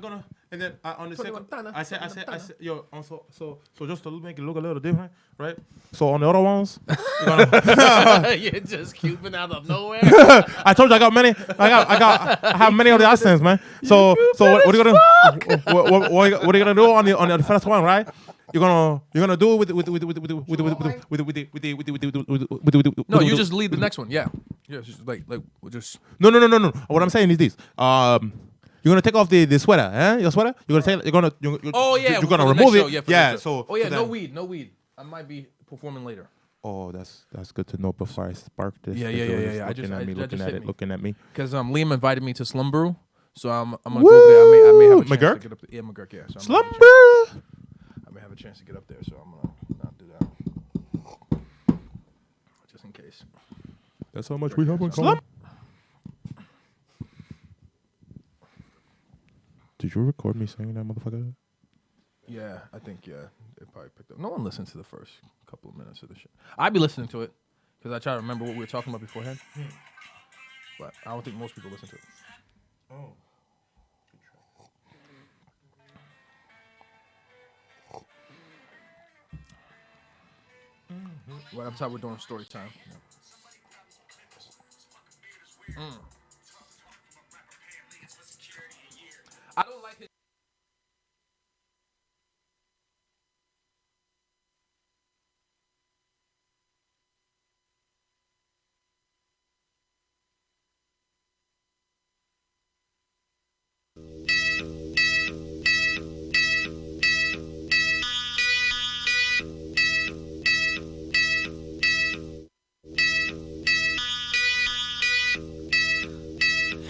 gonna, and then on the second, I said, yo, so just to make it look a little different, right? So on the other ones, you're gonna you're just cuping out of nowhere. I told you I have many of the accents, man. So what are you gonna what are you gonna do on the first one, right? You're gonna do it with No, you just lead the next one. Yeah, just like we'll just. No. What I'm saying is this. You're gonna take off the sweater, eh? Your sweater. You're gonna you're gonna remove it. Yeah. So. Oh yeah, no weed. I might be performing later. Oh, that's good to know before I spark this. Yeah. Looking at me. Because Liam invited me to Slum Brew, so I'm gonna go over there. I may have a chance to get up there. Yeah, McGurk. Yeah. So Slum Brew. I may have a chance to get up there, so I'm gonna not do that, just in case. That's how much we have on Slum. Did you record me saying that, motherfucker? Yeah, I think it probably picked up. No one listened to the first couple of minutes of the shit. I'd be listening to it because I try to remember what we were talking about beforehand. But I don't think most people listen to it. Oh. Right up top, we're doing story time. I don't like it.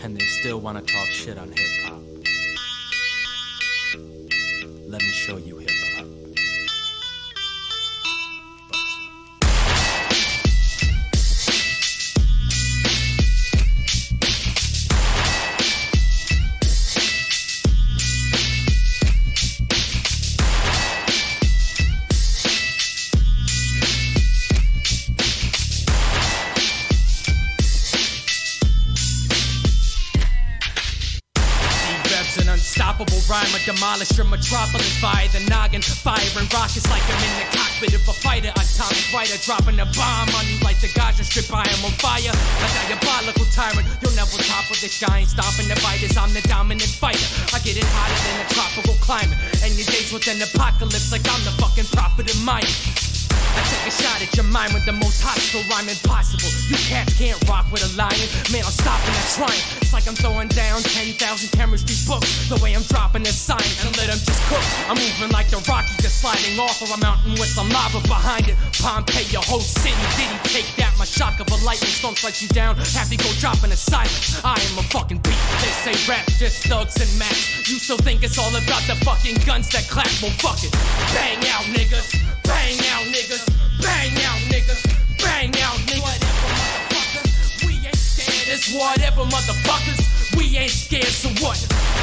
And they still want to talk shit on hip-hop. Let me show you hip-hop. Unstoppable rhymer, demolish your metropolis via the noggin. Firing rockets like I'm in the cockpit of a fighter. Atomic writer dropping a bomb on you like the Gaza Strip. I am on fire, a diabolical tyrant. You'll never topple this giant, stomping the fighters. I'm the dominant fighter. I get it hotter than a tropical climate. And your days with an apocalypse like I'm the fucking prophet of mine. I take a shot at your mind with the most hostile rhyme impossible. You cats can't rock with a lion. Man, I'm stopping that trying. It's like I'm throwing down 10,000 chemistry books. The way I'm dropping this science and let them just cook. I'm moving like the Rockies just sliding off of a mountain with some lava behind it. Pompeii, your whole city. Diddy, take that. My shock of a lightning storm strikes you down. Have to go dropping a silence. I am a fucking beat. They say rap's just thugs and max. You still think it's all about the fucking guns that clap? Well, fuck it. Bang out, niggas. Bang out, niggas. Bang out, niggas. Bang out, niggas. Whatever, motherfucker. We ain't scared. It's whatever, motherfuckers. We ain't scared, so what?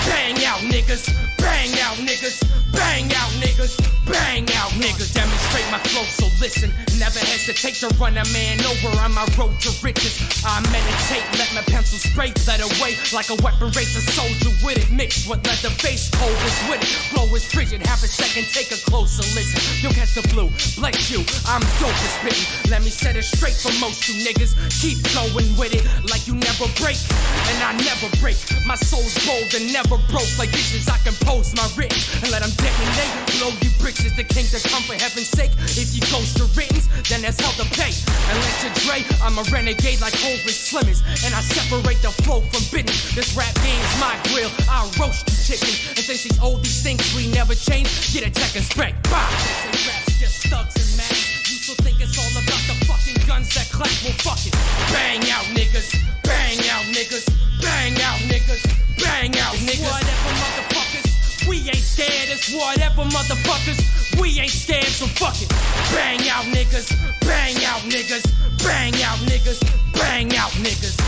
Bang out, niggas. Bang out, niggas. Bang out, niggas. Bang out, niggas. Demonstrate my flow, so listen. Never hesitate to run a man over on my road to riches. I meditate, let my pencil spray, let away like a weapon, race a soldier with it. Mixed with leather face, cold is with it. Flow is frigid, have a second, take a closer listen. You'll catch the flu, bless you, I'm dope as spittin'. Let me set it straight for most you niggas. Keep going with it like you never break, and I never break. My soul's bold and never broke. Like dishes I compose my written and let them detonate. Blow you bridges, the king to come for heaven's sake. If you ghost your writtens, then there's hell to pay. Unless you're Dre, I'm a renegade like Hovis Slimmers, and I separate the flow from business. This rap game's my grill, I'll roast you chickens. And since these oldies things we never change, get a tech and spec. Bah! They say rap's just thugs and max. You still think it's all about the fucking guns that clap? Well, fuck it. Bang out, niggas. Bang out, niggas. Bang out, niggas. Bang out, niggas. Whatever, motherfuckers. We ain't scared. It's whatever, motherfuckers. We ain't scared, so fuck it. Bang out, niggas. Bang out, niggas. Bang out, niggas. Bang out, niggas.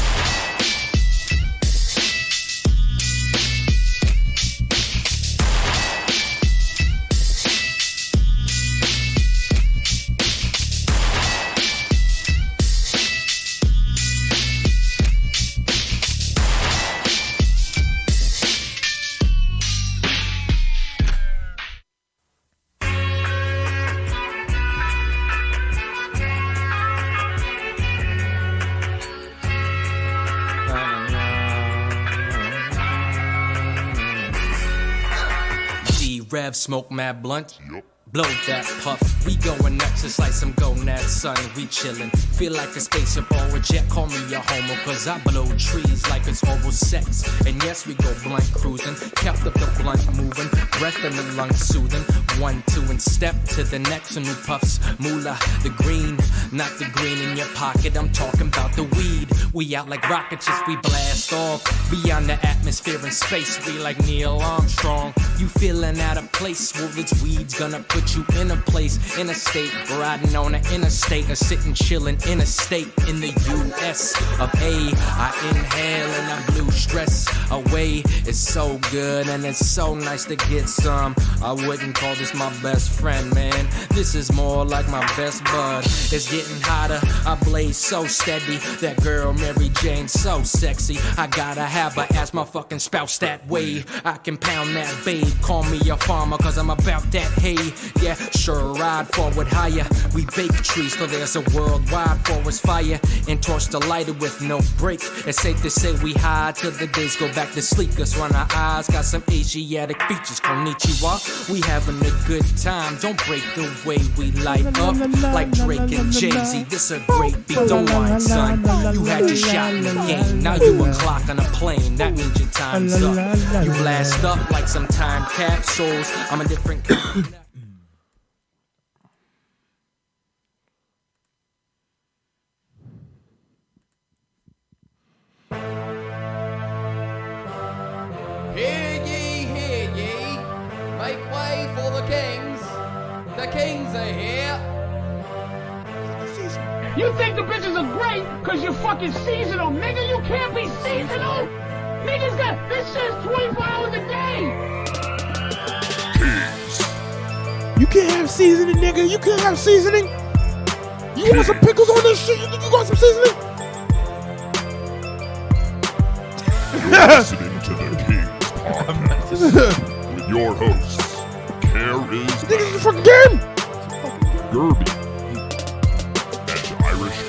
rev, smoke mad blunt. Blow that puff, we going nuts just like some gonads, son, we chillin'. Feel like a spaceship or a jet, call me a homo, cause I blow trees like it's oral sex. And yes, we go blunt cruising, kept up the blunt moving, breath in the lungs soothing. 1, 2, and step to the next, new puffs, moolah, the green, not the green in your pocket, I'm talking about the weed. We out like rockets, just we blast off, beyond the atmosphere and space, we like Neil Armstrong. You feeling out of place, well this weed's gonna put you in a place, in a state, riding on an interstate, or sitting chilling in a state in the U.S. of A. I inhale and I blew stress away. It's so good and it's so nice to get some. I wouldn't call this my best friend, man. This is more like my best bud. It's getting hotter, I blaze so steady. That girl Mary Jane so sexy. I gotta have her as my fucking spouse that way. I can pound that babe, call me a farmer cause I'm about that hay. Yeah, sure, ride forward higher. We bake trees, so there's a worldwide forest fire. And torch the lighter with no break. It's safe to say we high till the days go back to sleep. Cause when our eyes got some Asiatic features. Konnichiwa, we having a good time. Don't break the way we light up. Like Drake and Jay-Z, this a great beat. Don't whine, son. You had your shot in the game. Now you a clock on a plane. That means your time's up. You blast up like some time capsules. I'm a different kind. Hear ye, make way for the Kingz. The Kingz are here. You think the bitches are great because you're fucking seasonal, nigga? You can't be seasonal. Niggas got this shit's 24 hours a day. You can't have seasoning, nigga. You can't have seasoning. You want some pickles on this shit? You think you got some seasoning? You're listening to the Kingz Podcast with your hosts, Karizmatik This is a fucking game. Guerby and Irish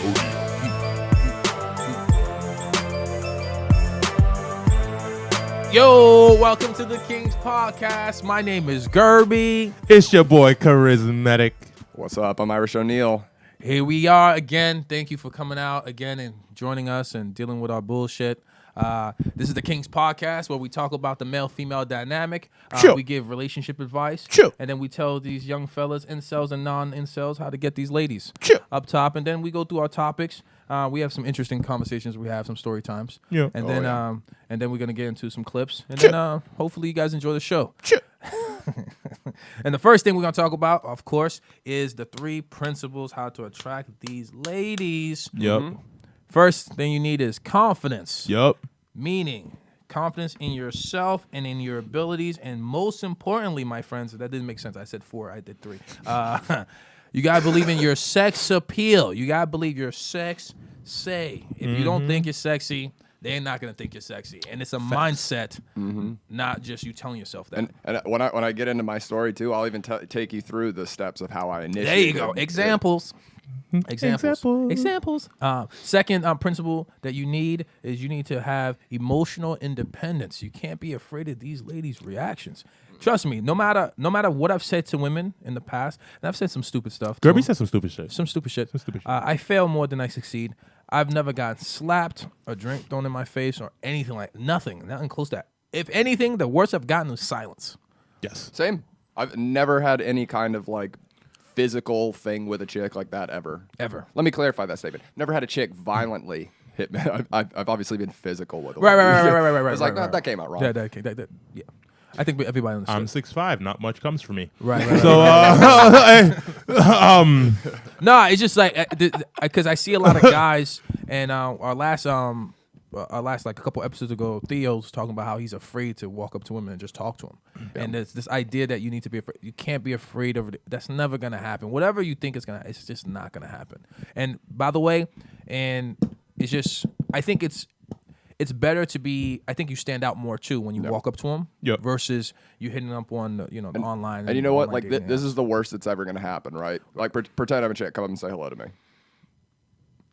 O'Neill. Yo, welcome to the Kingz Podcast. My name is Guerby. It's your boy Karizmatik. What's up? I'm Irish O'Neill. Here we are again. Thank you for coming out again and joining us and dealing with our bullshit. This is the Kingz Podcast where we talk about the male-female dynamic. Sure. We give relationship advice. Sure. And then we tell these young fellas, incels and non-incels, how to get these ladies Sure. up top. And then we go through our topics. We have some interesting conversations. We have some story times. Yeah. And then we're gonna get into some clips. And Sure. then hopefully you guys enjoy the show. Sure. And the first thing we're going to talk about, of course, is the 3 principles how to attract these ladies. Yep. First thing you need is confidence. Yep. Meaning confidence in yourself and in your abilities. And most importantly, my friends, that didn't make sense. I said 4, I did 3. You got to believe in your sex appeal. You got to believe your sex say. If you don't think you're sexy, they're not going to think you're sexy. And it's a mindset, not just you telling yourself that. And when I get into my story too, I'll even take you through the steps of how I initiate. There you go. Examples. Examples. Second principle that you need is you need to have emotional independence. You can't be afraid of these ladies' reactions. Trust me, no matter what I've said to women in the past, and I've said some stupid stuff. Guerby said some stupid shit. Some stupid shit. I fail more than I succeed. I've never gotten slapped, a drink thrown in my face, or anything like nothing close to that. If anything, the worst I've gotten is silence. Yes. Same. I've never had any kind of like physical thing with a chick like that ever. Ever. Let me clarify that statement. Never had a chick violently hit me. I've obviously been physical with a Right. I was like, that came out wrong. Yeah. I think everybody understood. I'm 6'5". Not much comes for me. Right. So, No, it's just like because I see a lot of guys, and our last like a couple episodes ago, Theo's talking about how he's afraid to walk up to women and just talk to them, and there's this idea that you need to be afraid. You can't be afraid of it. That's never gonna happen. Whatever you think it's just not gonna happen. And by the way, and it's just I think it's better to be. I think you stand out more too when you walk up to them versus you hitting up on the online. And you know what? Like this is the worst that's ever gonna happen, right? Like pretend I'm a chick. Come up and say hello to me.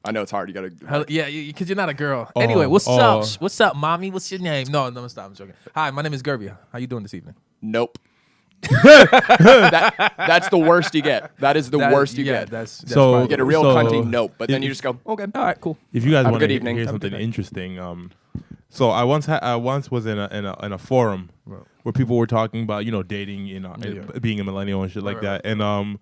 I know it's hard. You gotta. Yeah, because you're not a girl. Anyway, what's up? What's up, mommy? What's your name? No, stop. I'm joking. Hi, my name is Guerby. How you doing this evening? Nope. That's the worst you get. That is the worst you get. That's So- probably You get a the real worst. cunty nope, but then you just go, okay. All right, cool. If you guys Have a want good to evening. hear Have a good something night. interesting, so I once was in a forum where people were talking about dating and being a millennial and shit like that, and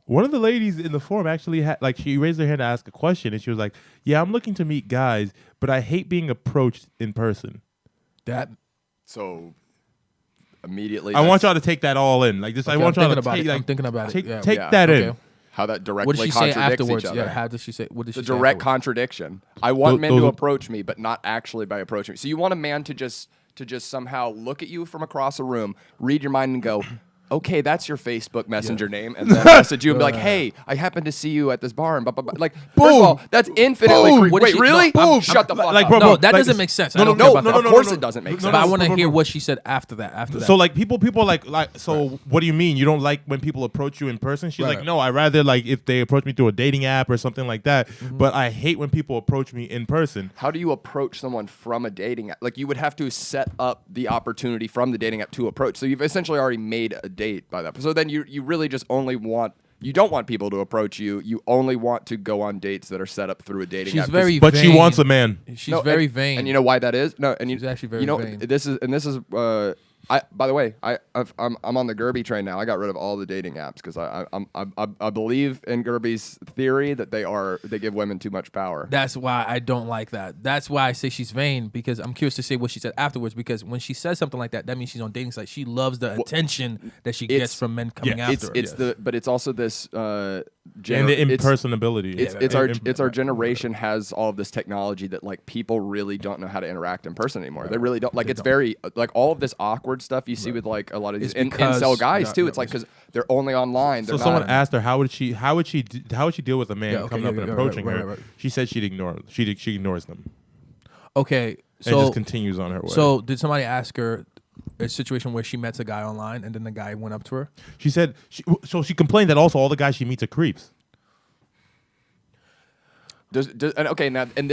one of the ladies in the forum actually had she raised her hand to ask a question, and she was like, "Yeah, I'm looking to meet guys, but I hate being approached in person." So immediately, I want y'all to take that all in, like this. I want y'all to about take it. I'm thinking about it. Yeah. Take Yeah, that okay. in. how that directly What did she say contradicts afterwards? each other. Yeah, how did she say? What did she The say? direct afterwards? contradiction. I want men those to are- approach me, but not actually by approaching me. So you want a man to just somehow look at you from across a room, read your mind, and go, okay, that's your Facebook Messenger name, and then message you and be like, hey, I happened to see you at this bar, and blah, blah, blah. Like, first of all, that's infinitely creepy. What did Wait, she- really? no, I'm- Shut the fuck like, up. bro, No, that like doesn't this- make sense. No, I don't no, care no, about no, that. no, Of course no, it doesn't make But sense. I want to bro, hear bro. what she said after that. After that. So like people like so what do you mean you don't like when people approach you in person? She's Right. like, no, I rather like if they approach me through a dating app or something like that. But I hate when people approach me in person. How do you approach someone from a dating app? Like, you would have to set up the opportunity from the dating app to approach. So you've essentially already made a date by that. So then you really just only want, you don't want people to approach you. You only want to go on dates that are set up through a dating she's app. very But she vain. wants a man. She's very and, vain. And you know why that is? No, and She's actually very you know, vain. This is by the way, I'm on the Guerby train now. I got rid of all the dating apps because I believe in Guerby's theory that they give women too much power. That's why I don't like that. That's why I say she's vain, because I'm curious to see what she said afterwards, because when she says something like that, that means she's on dating sites. She loves the attention that she gets from men coming after her. But it's also this And the impersonability. It's our generation has all of this technology that like people really don't know how to interact in person anymore. They really don't. Like it's very like all of this awkward stuff you see with like a lot of these because- incel guys no, too. no, It's like because they're only online. So They're someone not, asked her how would she deal with a man coming up and approaching her. right. She said she'd ignore. She ignores them Okay, and so just continues on her way. so did somebody ask her a situation where she met a guy online and then the guy went up to her? she said she complained that also all the guys she meets are creeps.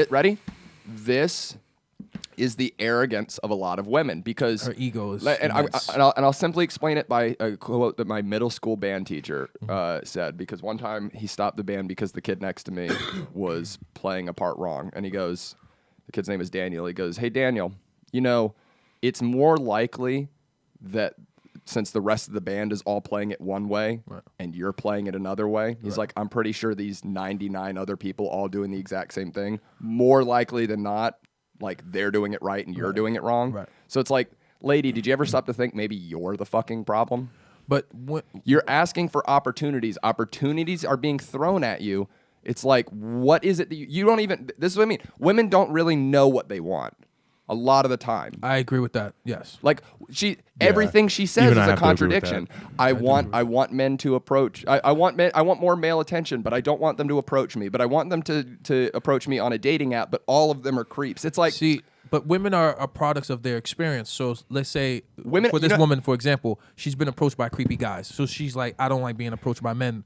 ready? This is the arrogance of a lot of women because Her ego is and immense. I'll simply explain it by a quote that my middle school band teacher said, because one time he stopped the band because the kid next to me was playing a part wrong, and he goes, the kid's name is Daniel. He goes, "Hey Daniel, you know, it's more likely that since the rest of the band is all playing it one way and you're playing it another way," he's like, "I'm pretty sure these 99 other people all doing the exact same thing, more likely than not, like they're doing it right and you're doing it wrong." Right. So it's like, lady, did you ever stop to think maybe you're the fucking problem? But You're asking for opportunities. Opportunities are being thrown at you. It's like, what is it that you don't even, this is what I mean. Women don't really know what they want a lot of the time. I agree with that. Yes. Like everything she says Even is I a have to agree with contradiction. that. I want men to approach. I want more male attention, but I don't want them to approach me. But I want them to approach me on a dating app. But all of them are creeps. It's like, See, but women are products of their experience. So let's say Women- for you this know- woman, for example, she's been approached by creepy guys. So she's like, I don't like being approached by men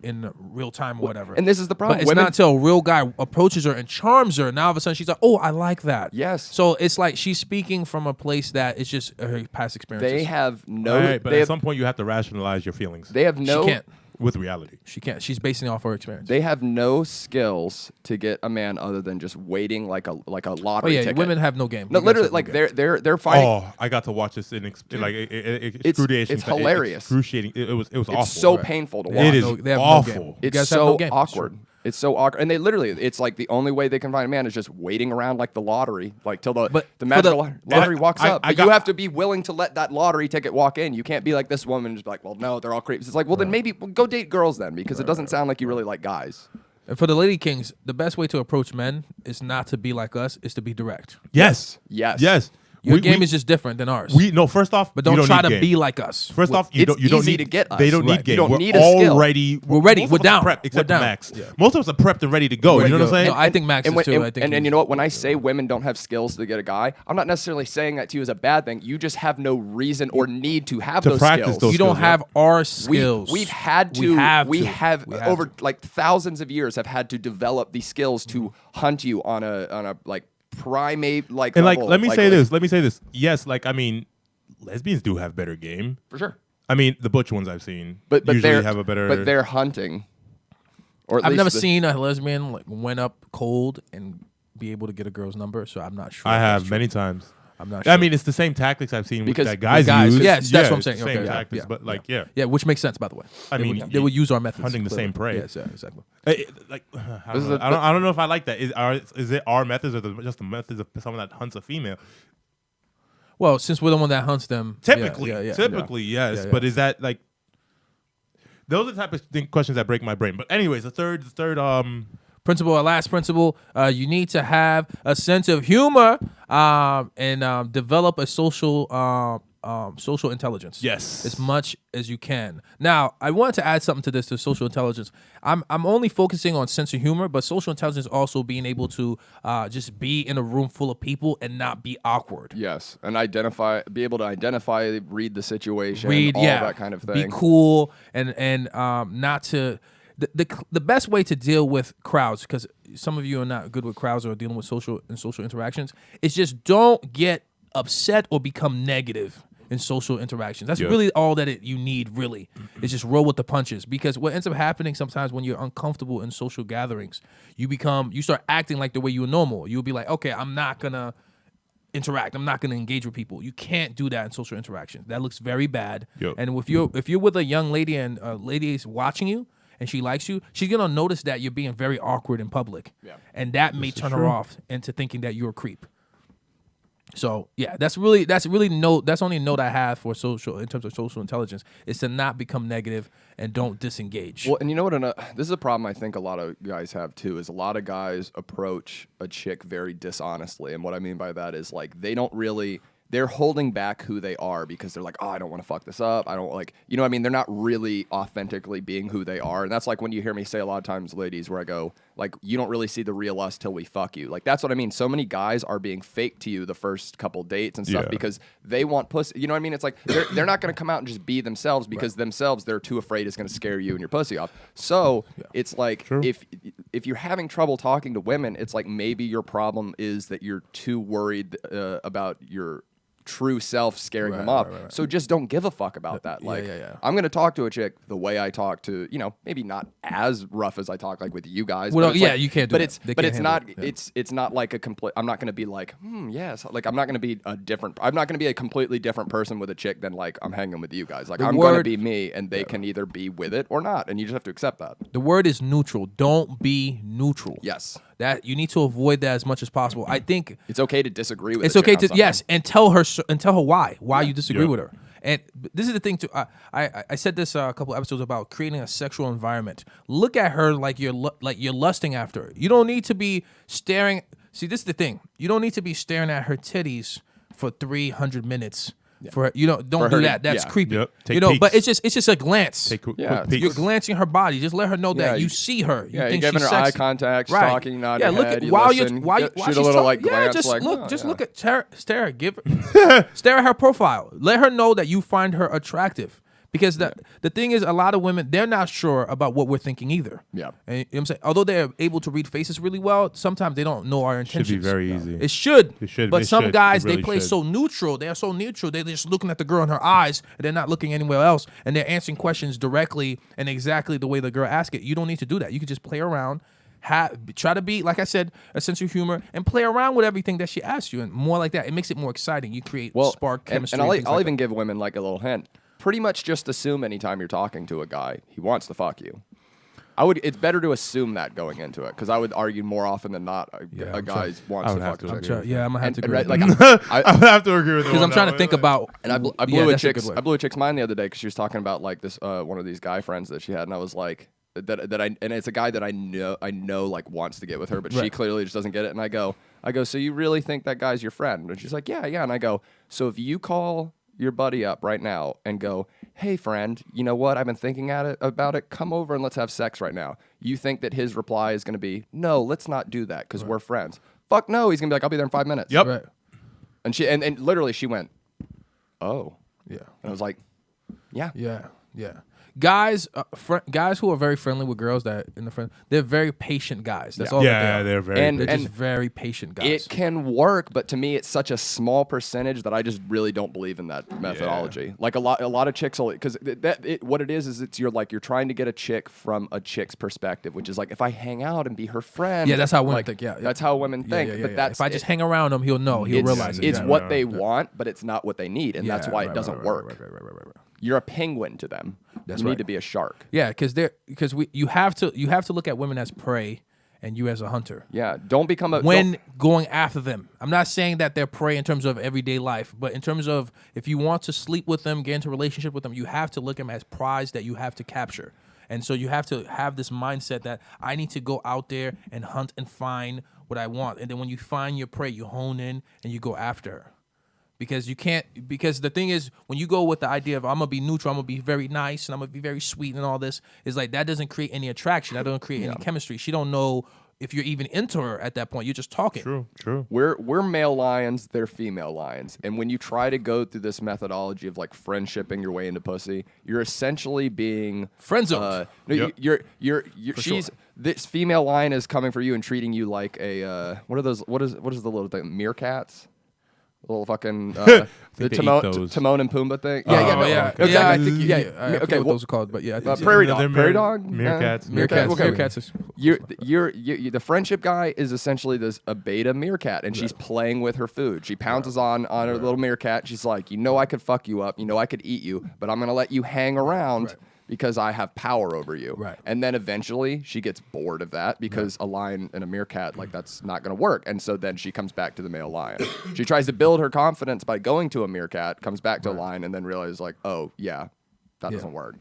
in real time or whatever. and this is the problem. But it's Women- not until a real guy approaches her and charms her. Now all of a sudden she's like, oh, I like that. Yes. So it's like she's speaking from a place that is just her past experiences. they have no. All right, but they at have, some point you have to rationalize your feelings they have no. She can't. with reality. She can't. She's basing it off her experience. They have no skills to get a man other than just waiting like a oh lottery yeah, ticket. women have no game. No, You guys literally, have no like game. they're fighting. Oh, I got to watch this in excruciating. it's hilarious. Excruciating. It was awful. It's so painful to watch. It is They have no awful. game. You It's guys have so no game. It's true. awkward. It's so awkward, and they literally, it's like the only way they can find a man is just waiting around like the lottery, like till But the for magical the- lottery walks I- up. I But got- you have to be willing to let that lottery ticket walk in. You can't be like this woman and just be like, well, no, they're all creeps. It's like, well, then maybe go date girls then, because it doesn't sound like you really like guys. And for the lady kings, the best way to approach men is not to be like us, is to be direct. Yes. Yes. Yes. Your game is just different than ours. No. First off, but you don't try need to game. be like us. First off, you It's don't easy need to get us. They don't Right. need game. You don't We're need a skill. already. We're ready. Most We're of us are down. prepped, We're except down. Max. Most of us are prepped and ready to go. You know what I'm saying? No, I think Max is too. I think and he's- you know what? When I say women don't have skills to get a guy, I'm not necessarily saying that to you as a bad thing. You just have no reason or need to have To those practice skills. those you don't skills, have our skills. We've had to. We have over like thousands of years have had to develop these skills to hunt you on a like primate And level. let me say this. Yes, like I mean, lesbians do have better game. For sure. I mean, the butch ones I've seen but usually they're have a better. But they're hunting. Or at I've least never seen a lesbian like went up cold and be able to get a girl's number, so I'm not sure. I if that's have true. many times. I'm not sure. I mean, it's the same tactics I've seen Because that guys guys, use. yes, that's what I'm it's the saying. Same Okay, yeah, tactics, yeah, but like, yeah. Yeah, which makes sense, by the way. I They mean, would, they would use our methods. hunting the clearly. same prey. Yes, yeah, exactly. Like, I don't know if I like that. Is it our methods or just the methods of someone that hunts a female? Well, since we're the one that hunts them, Typically, yes. Yeah, yeah. But is that like? Those are the type of questions that break my brain. But anyways, the third Principle, our last principle, you need to have a sense of humor and develop a social intelligence. Yes. As much as you can. Now, I wanted to add something to this, to social intelligence. I'm only focusing on sense of humor, but social intelligence also being able to just be in a room full of people and not be awkward. Yes, and be able to identify, read the situation, all yeah, that kind of thing. Be cool and not to. The best way to deal with crowds, because some of you are not good with crowds or dealing with social interactions, is just don't get upset or become negative in social interactions. That's really all that you need, really, is just roll with the punches. Because what ends up happening sometimes when you're uncomfortable in social gatherings, you start acting like the way you were normal. You'll be like, okay, I'm not gonna interact. I'm not gonna engage with people. You can't do that in social interactions. That looks very bad. Yep. And if you're with a young lady and a lady is watching you and she likes you, she's gonna notice that you're being very awkward in public, and that may turn her off into thinking that you're a creep. So yeah, that's only a note I have for in terms of social intelligence, is to not become negative and don't disengage. Well, and you know what? This is a problem I think a lot of guys have too. Is a lot of guys approach a chick very dishonestly, and what I mean by that is like they're holding back who they are because they're like, oh, I don't want to fuck this up. I don't like, you know what I mean? They're not really authentically being who they are. And that's like when you hear me say a lot of times, ladies, where I go, like, you don't really see the real us till we fuck you. Like, that's what I mean. So many guys are being fake to you the first couple dates and stuff because they want pussy. You know what I mean? It's like they're not going to come out and just be themselves because themselves they're too afraid it's going to scare you and your pussy off. So it's like if you're having trouble talking to women, it's like maybe your problem is that you're too worried about your true self scaring them off. Right. So just don't give a fuck about that. Like, I'm going to talk to a chick the way I talk to, maybe not as rough as I talk like with you guys. Well, yeah, like, you can't do but that. But it's not, it's not like a complete, I'm not going to be like, yes. Like, I'm not going to be a completely different person with a chick than like I'm hanging with you guys. Like, I'm going to be me and they can either be with it or not. And you just have to accept that. The word is neutral. Don't be neutral. Yes. That you need to avoid that as much as possible. I think it's okay to disagree with. It's okay to and tell her why you disagree with her. And this is the thing too. I said this a couple episodes about creating a sexual environment. Look at her like you're lusting after her. You don't need to be staring. See, this is the thing. You don't need to be staring at her titties for 300 minutes. Don't do that. That's creepy. Yep. But it's just a glance. You're peeks. glancing her body. Just let her know that you see her. You think you're giving she's her sexy. eye contact, talking, nodding your look head. at while listen, while shoot she's a little talking. like glance. Just like, look at stare. Stare at her profile. Let her know that you find her attractive. Because the thing is, a lot of women, they're not sure about what we're thinking either. Yeah. And you know what I'm saying? Although they're able to read faces really well, sometimes they don't know our intentions. Should be very easy. It should. But It some should. guys, It really they play should. so neutral. They're so neutral. They're just looking at the girl in her eyes, and they're not looking anywhere else. And they're answering questions directly and exactly the way the girl asked it. You don't need to do that. You can just play around. Try to be, like I said, a sense of humor, and play around with everything that she asks you, and more like that. It makes it more exciting. You create spark chemistry. And I'll even give women like a little hint. Pretty much just assume anytime you're talking to a guy, he wants to fuck you. It's better to assume that going into it, because I would argue more often than not a guy wants to fuck a chick. I'm gonna have to agree. Like, I would have to agree with because I'm trying to think about. And I blew a chick's mind the other day because she was talking about like this one of these guy friends that she had, and I was like and it's a guy that I know like wants to get with her, but she clearly just doesn't get it. And I go, so you really think that guy's your friend? And she's like, yeah. And I go, so if you call your buddy up right now and go, hey friend, you know what? I've been thinking about it. Come over and let's have sex right now. You think that his reply is going to be, no, let's not do that because we're friends. Fuck no. He's going to be like, I'll be there in 5 minutes. Yep. Right. And she and literally she went, oh. Yeah. And I was like, yeah. Yeah. guys who are very friendly with girls that in the friend, they're very patient guys. That's all. Yeah, that they they're are. very. And- They're just very patient guys. It can work, but to me, it's such a small percentage that I just really don't believe in that methodology. Like a lot of chicks will, because what it is it's you're trying to get a chick from a chick's perspective, which is like if I hang out and be her friend. Yeah, that's how women like, think. Yeah, that's how women think. Yeah, but yeah. that's If I just hang around him, he'll know. He'll realize it. It's Yeah, what right, they right. want, but it's not what they need, and that's why it doesn't work. Right. You're a penguin to them. That's you right. need to be a shark. Yeah, because you have to look at women as prey and you as a hunter. Yeah, don't become a When going after them. I'm not saying that they're prey in terms of everyday life, but in terms of if you want to sleep with them, get into a relationship with them, you have to look at them as prize that you have to capture. And so you have to have this mindset that I need to go out there and hunt and find what I want. And then when you find your prey, you hone in and you go after her. Because the thing is, when you go with the idea of I'm going to be neutral, I'm going to be very nice, and I'm going to be very sweet and all this, is like that doesn't create any attraction. That doesn't create any chemistry. She don't know if you're even into her at that point. You're just talking. True. We're male lions, they're female lions. And when you try to go through this methodology of like friendshipping your way into pussy, you're essentially being Friend-zoned. No, this female lion is coming for you and treating you like a what is the little thing? Meerkats? Little fucking the they Timon, eat those. Timon and Pumbaa thing. Okay. Exactly. I think Okay, what well, those are called, but yeah, I think prairie No, dog. they're Prairie dog. meerkats. meerkats. Okay. Meerkats is You're the friendship guy is essentially a beta meerkat, and she's playing with her food. She pounces on her little meerkat. She's like, I could fuck you up. I could eat you, but I'm gonna let you hang around because I have power over you. Right. And then eventually she gets bored of that because a lion and a meerkat, like that's not gonna work. And so then she comes back to the male lion. She tries to build her confidence by going to a meerkat, comes back to a lion, and then realizes like, oh yeah, that doesn't work.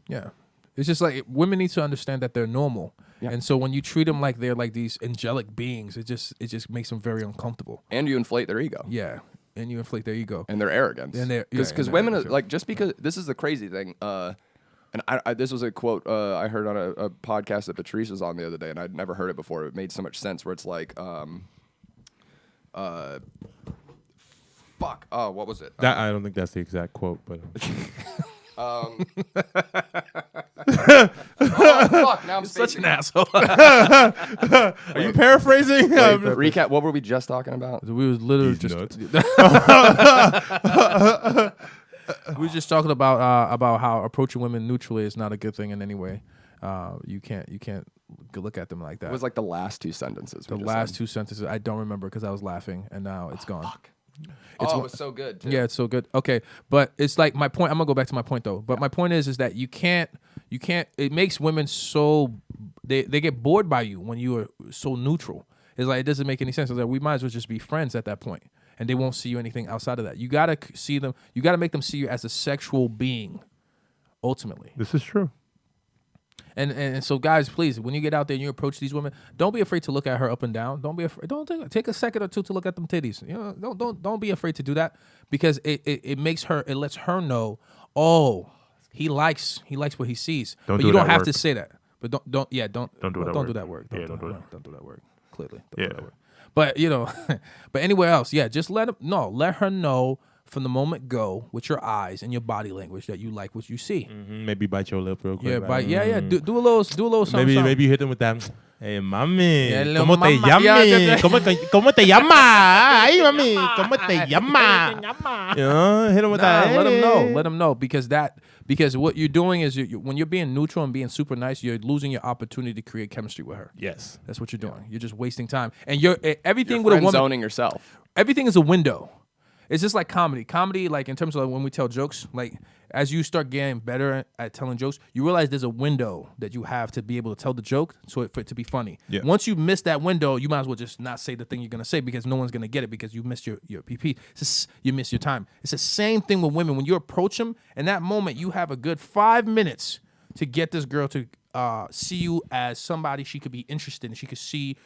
Yeah. It's just like women need to understand that they're normal. Yeah. And so when you treat them like they're like these angelic beings, it just makes them very uncomfortable. And you inflate their ego. Yeah. And you inflate their ego. And their arrogance. And their- because yeah, and their women are, arrogance, like, just because this is the crazy thing. And I this was a quote I heard on a podcast that Patrice was on the other day, and I'd never heard it before. It made so much sense. Where it's like, fuck. Oh, what was it? That I don't think that's the exact quote, but Oh, fuck. Now I'm Such spacing an out. asshole. are you paraphrasing? Recap. What were we just talking about? We was literally These just nuts. we were just talking about how approaching women neutrally is not a good thing in any way. You can't look at them like that. It was like the last two sentences. the last two sentences I don't remember because I was laughing and now it's gone. Fuck. It's It one- was so good. Too. Yeah, it's so good. Okay, but it's like my point. I'm gonna go back to my point though. But my point is that you can't. It makes women so they get bored by you when you are so neutral. It's like it doesn't make any sense. It's like we might as well just be friends at that point, and they won't see you anything outside of that. You gotta see them. You gotta make them see you as a sexual being, ultimately. This is true. And so guys, please, when you get out there and you approach these women, don't be afraid to look at her up and down. Don't be afraid. Take a second or two to look at them titties. Don't be afraid to do that because it lets her know, oh, he likes what he sees. Don't but do you don't that have work. to say that. But don't do that Don't do work. that Don't do work. that work. Yeah, don't do it. Don't do that work. Clearly. Don't Yeah. do that work. But but anywhere else, yeah, just let her know from the moment go with your eyes and your body language that you like what you see. Maybe bite your lip real quick. Yeah, Do a little something. Maybe you hit them with that. Hey, mami, Yeah, ¿cómo te mama. llamas? Yeah. ¿Cómo te llamas? Ay, mami, ¿cómo te llamas? Hit them with that. Let them know. Hey. Let them know because what you're doing is when you're being neutral and being super nice, you're losing your opportunity to create chemistry with her. Yes. That's what you're doing. You're just wasting time. And everything You're with a friend woman. zoning yourself. Everything is a window. It's just like comedy. Comedy, like in terms of like when we tell jokes, like as you start getting better at telling jokes, you realize there's a window that you have to be able to tell the joke for it to be funny. Yeah. Once you miss that window, you might as well just not say the thing you're gonna say because no one's gonna get it because you missed your PP. You missed your time. It's the same thing with women. When you approach them, in that moment, you have a good 5 minutes to get this girl to see you as somebody she could be interested in. She could see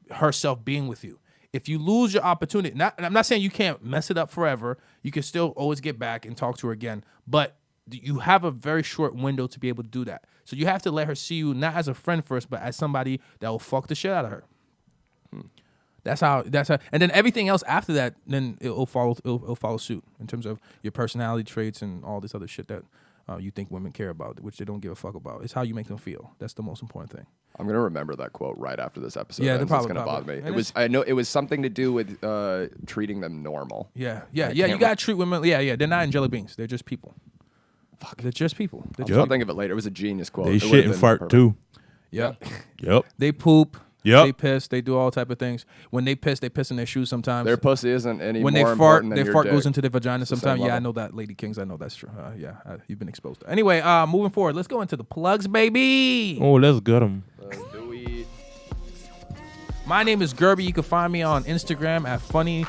herself being with you. If you lose your opportunity, and I'm not saying you can't mess it up forever. You can still always get back and talk to her again. But you have a very short window to be able to do that. So you have to let her see you not as a friend first, but as somebody that will fuck the shit out of her. That's how. And then everything else after that, then it'll follow suit in terms of your personality traits and all this other shit that you think women care about, which they don't give a fuck about. It's how you make them feel. That's the most important thing. I'm gonna remember that quote right after this episode. Yeah, it's gonna bother me. And I know it was something to do with treating them normal. Yeah. You gotta treat women. Yeah. They're not angelic beings. They're just people. Fuck. They're just people. I'll think of it later. It was a genius quote. They shit and fart too. Yep. Yep. They poop. Yep. They piss. They do all type of things. When they piss in their shoes sometimes. Their pussy isn't any when more they fart, important than their your fart dick. goes into their vagina It's the sometimes. same Yeah, I level. know that, Lady Kingz. I know that's true. You've been exposed to. Anyway, moving forward, let's go into the plugs, baby. Oh, let's get them. My name is Guerby. You can find me on Instagram at funny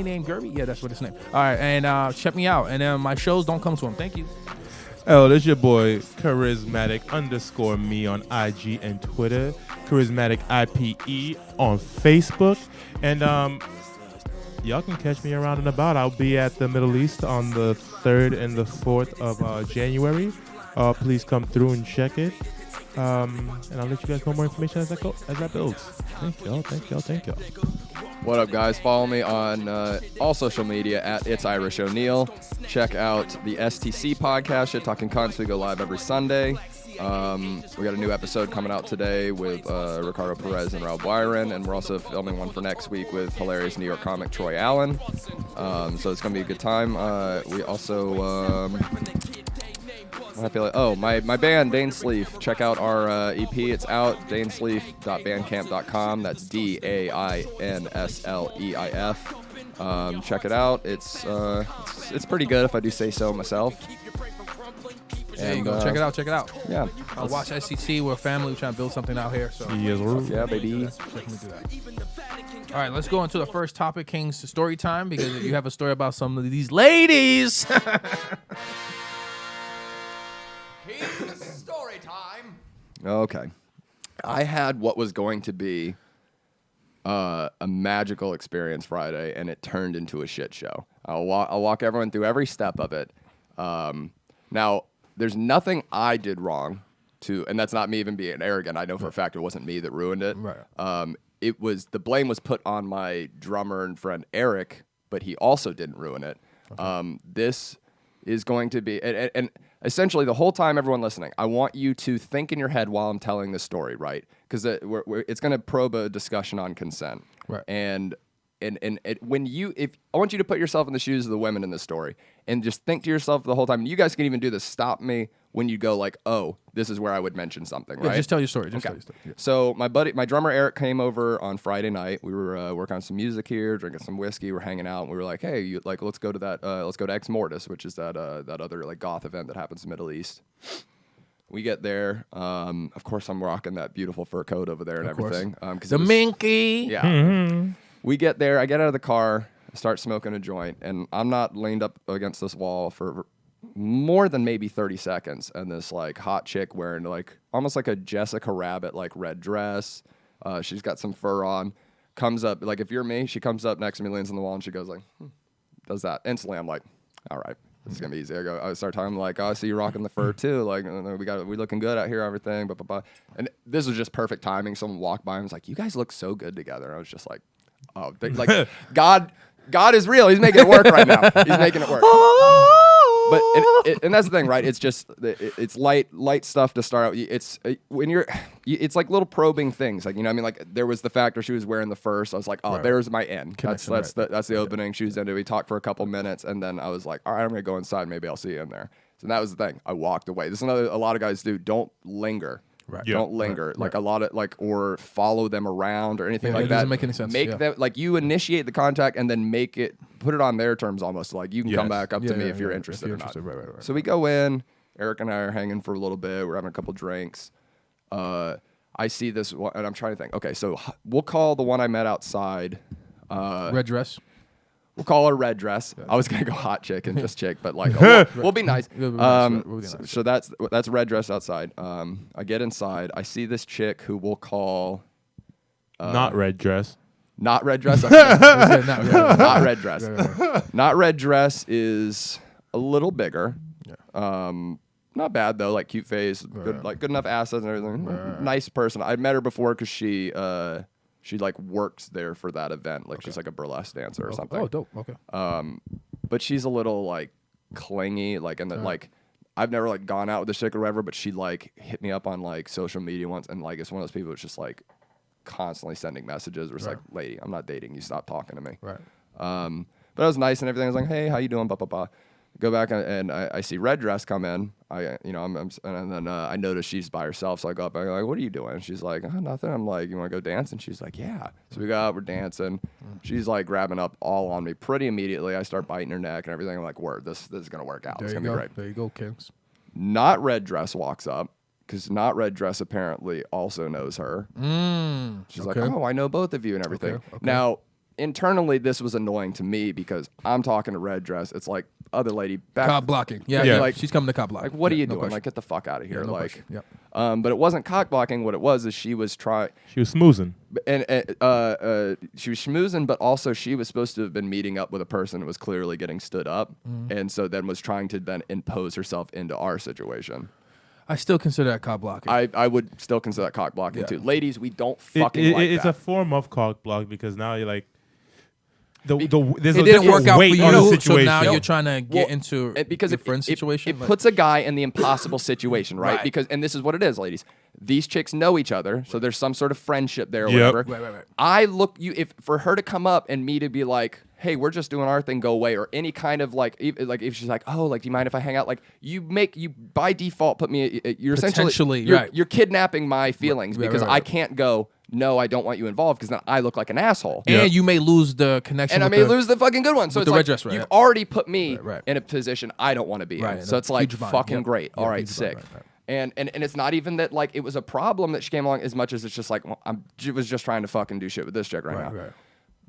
name Guerby. Yeah, that's what his name. All right, and check me out. And then my shows, don't come to them. Thank you. Oh, this your boy Karizmatik_me on IG and Twitter. Karizmatik IPE on Facebook. And y'all can catch me around and about. I'll be at the Middle East on the 3rd and the 4th of January. Please come through and check it. And I'll let you guys know more information as that builds. Thank y'all. What up, guys? Follow me on all social media at It's Irish O'Neal. Check out the STC podcast, Shit Talking Cunts. We go live every Sunday. We got a new episode coming out today with Ricardo Perez and Raul Byron, and we're also filming one for next week with hilarious New York comic Troy Allen. So it's going to be a good time. We also... I feel like, my band, Dane Sleef. Check out our EP. It's out, danesleef.bandcamp.com. That's DAINSLEIF. Check it out. It's pretty good if I do say so myself. There you go. Check it out. Yeah. Watch SCC. We're a family. We're trying to build something out here. So Yeah, baby. definitely do that. All right, let's go into the first topic, King's story time, because you have a story about some of these ladies. King's story time. Okay. I had what was going to be a magical experience Friday, and it turned into a shit show. I'll walk everyone through every step of it. Now, there's nothing I did wrong and that's not me even being arrogant. I know for a fact it wasn't me that ruined it. Right. It was, the blame was put on my drummer and friend Eric, but he also didn't ruin it. Okay. This is going to be, and essentially the whole time, everyone listening, I want you to think in your head while I'm telling this story, right? Because it's going to probe a discussion on consent. Right. And I want you to put yourself in the shoes of the women in this story and just think to yourself the whole time. And you guys can even do this. Stop me when you go like, oh, this is where I would mention something, right? Yeah, just tell your story. Okay. Tell your story. Yeah. So my drummer Eric came over on Friday night. We were working on some music here, drinking some whiskey. We're hanging out, and we were like, hey, let's go to that. Let's go to Ex Mortis, which is that other like goth event that happens in the Middle East. We get there. Of course, I'm rocking that beautiful fur coat over there and everything. The minky. Yeah. Mm-hmm. We get there. I get out of the car, start smoking a joint, and I'm not leaned up against this wall for more than maybe 30 seconds. And this like hot chick wearing like almost like a Jessica Rabbit like red dress. She's got some fur on. Comes up like if you're me, she comes up next to me, leans on the wall, and she goes like, does that. Instantly, I'm like, all right. This is gonna be easy. I start talking like, oh, I see you rocking the fur too. Like, we looking good out here, everything. Blah, blah, blah. And this was just perfect timing. Someone walked by and was like, you guys look so good together. And I was just like, oh, like God is real. He's making it work right now. He's making it work. But and that's the thing, right? It's just it's light stuff to start out. It's it's like little probing things, like, you know what I mean? Like there was the factor she was wearing the fur, so I was like, oh, right. There's my end. That's the opening. She was into. We talked for a couple minutes, and then I was like, all right, I'm gonna go inside. Maybe I'll see you in there. So that was the thing. I walked away. This is a lot of guys do. Don't linger. Right. Yeah. Don't linger. Right. Like a lot of or follow them around or anything like that. Doesn't make any sense. Make them like you initiate the contact and then put it on their terms almost. Like you can come back up to me if you're interested or not. Right. So we go in. Eric and I are hanging for a little bit. We're having a couple drinks. I see this one, and I'm trying to think. Okay, so we'll call the one I met outside. Red dress. We'll call her red dress. I was gonna go hot chick and just chick, but like we'll be nice. So that's red dress outside. I get inside. I see this chick who we'll call not red dress. Not red dress. Not red dress. Not red dress is a little bigger. Yeah. Not bad though. Like cute face, good enough assets and everything. Nice person. I'd met her before because she She like works there for that event. Like she's like a burlesque dancer or something. Oh, dope. Okay. But she's a little like clingy, like, and like I've never like gone out with a chick or whatever, but she like hit me up on like social media once, and like it's one of those people that's just like constantly sending messages. Where it's like, lady, I'm not dating you. Stop talking to me. Right. But it was nice and everything. I was like, hey, how you doing? Blah blah blah. Go back and I see Red Dress come in. And then I notice she's by herself. So I go up. I'm like, what are you doing? And she's like, oh, nothing. I'm like, you want to go dance? And she's like, yeah. So we go out. We're dancing. She's like grabbing up all on me pretty immediately. I start biting her neck and everything. I'm like, word, this is gonna work out. It's gonna be great. There you go, Kingz. Not Red Dress walks up because Not Red Dress apparently also knows her. She's like, oh, I know both of you and everything. Okay. Now, internally, this was annoying to me because I'm talking to Red Dress. It's like, other lady back. Cock blocking. Yeah. Like, She's coming to cock block. Like, what are you doing? Question. Like, get the fuck out of here. No like, question. Yep. But it wasn't cock blocking. What it was is she was trying. She was smoozing. And she was schmoozing, but also she was supposed to have been meeting up with a person who was clearly getting stood up, and so then was trying to then impose herself into our situation. I still consider that cock blocking. I would still consider that cock blocking too. Ladies, we don't fucking it's that. a form of cock block because now you're like, there's it a didn't different work out for weight on the you, so situation. now you're trying to get into because your friend's situation. It puts a guy in the impossible situation, right? Because, and this is what it is, ladies. These chicks know each other, so there's some sort of friendship there or whatever. Right. I look if for her to come up and me to be like, hey, we're just doing our thing, go away, or any kind of like if she's like, oh, like, do you mind if I hang out? Like, you by default put me, you're essentially you're kidnapping my feelings because I can't go, no, I don't want you involved because then I look like an asshole. And you may lose the connection. And I may lose the fucking good one. So it's the like, red dress, you've already put me in a position I don't want to be in. Right. So it's like, fucking great. Yeah, all right, sick. Right. And it's not even that like it was a problem that she came along as much as it's just like, well, I was just trying to fucking do shit with this chick right now. Right.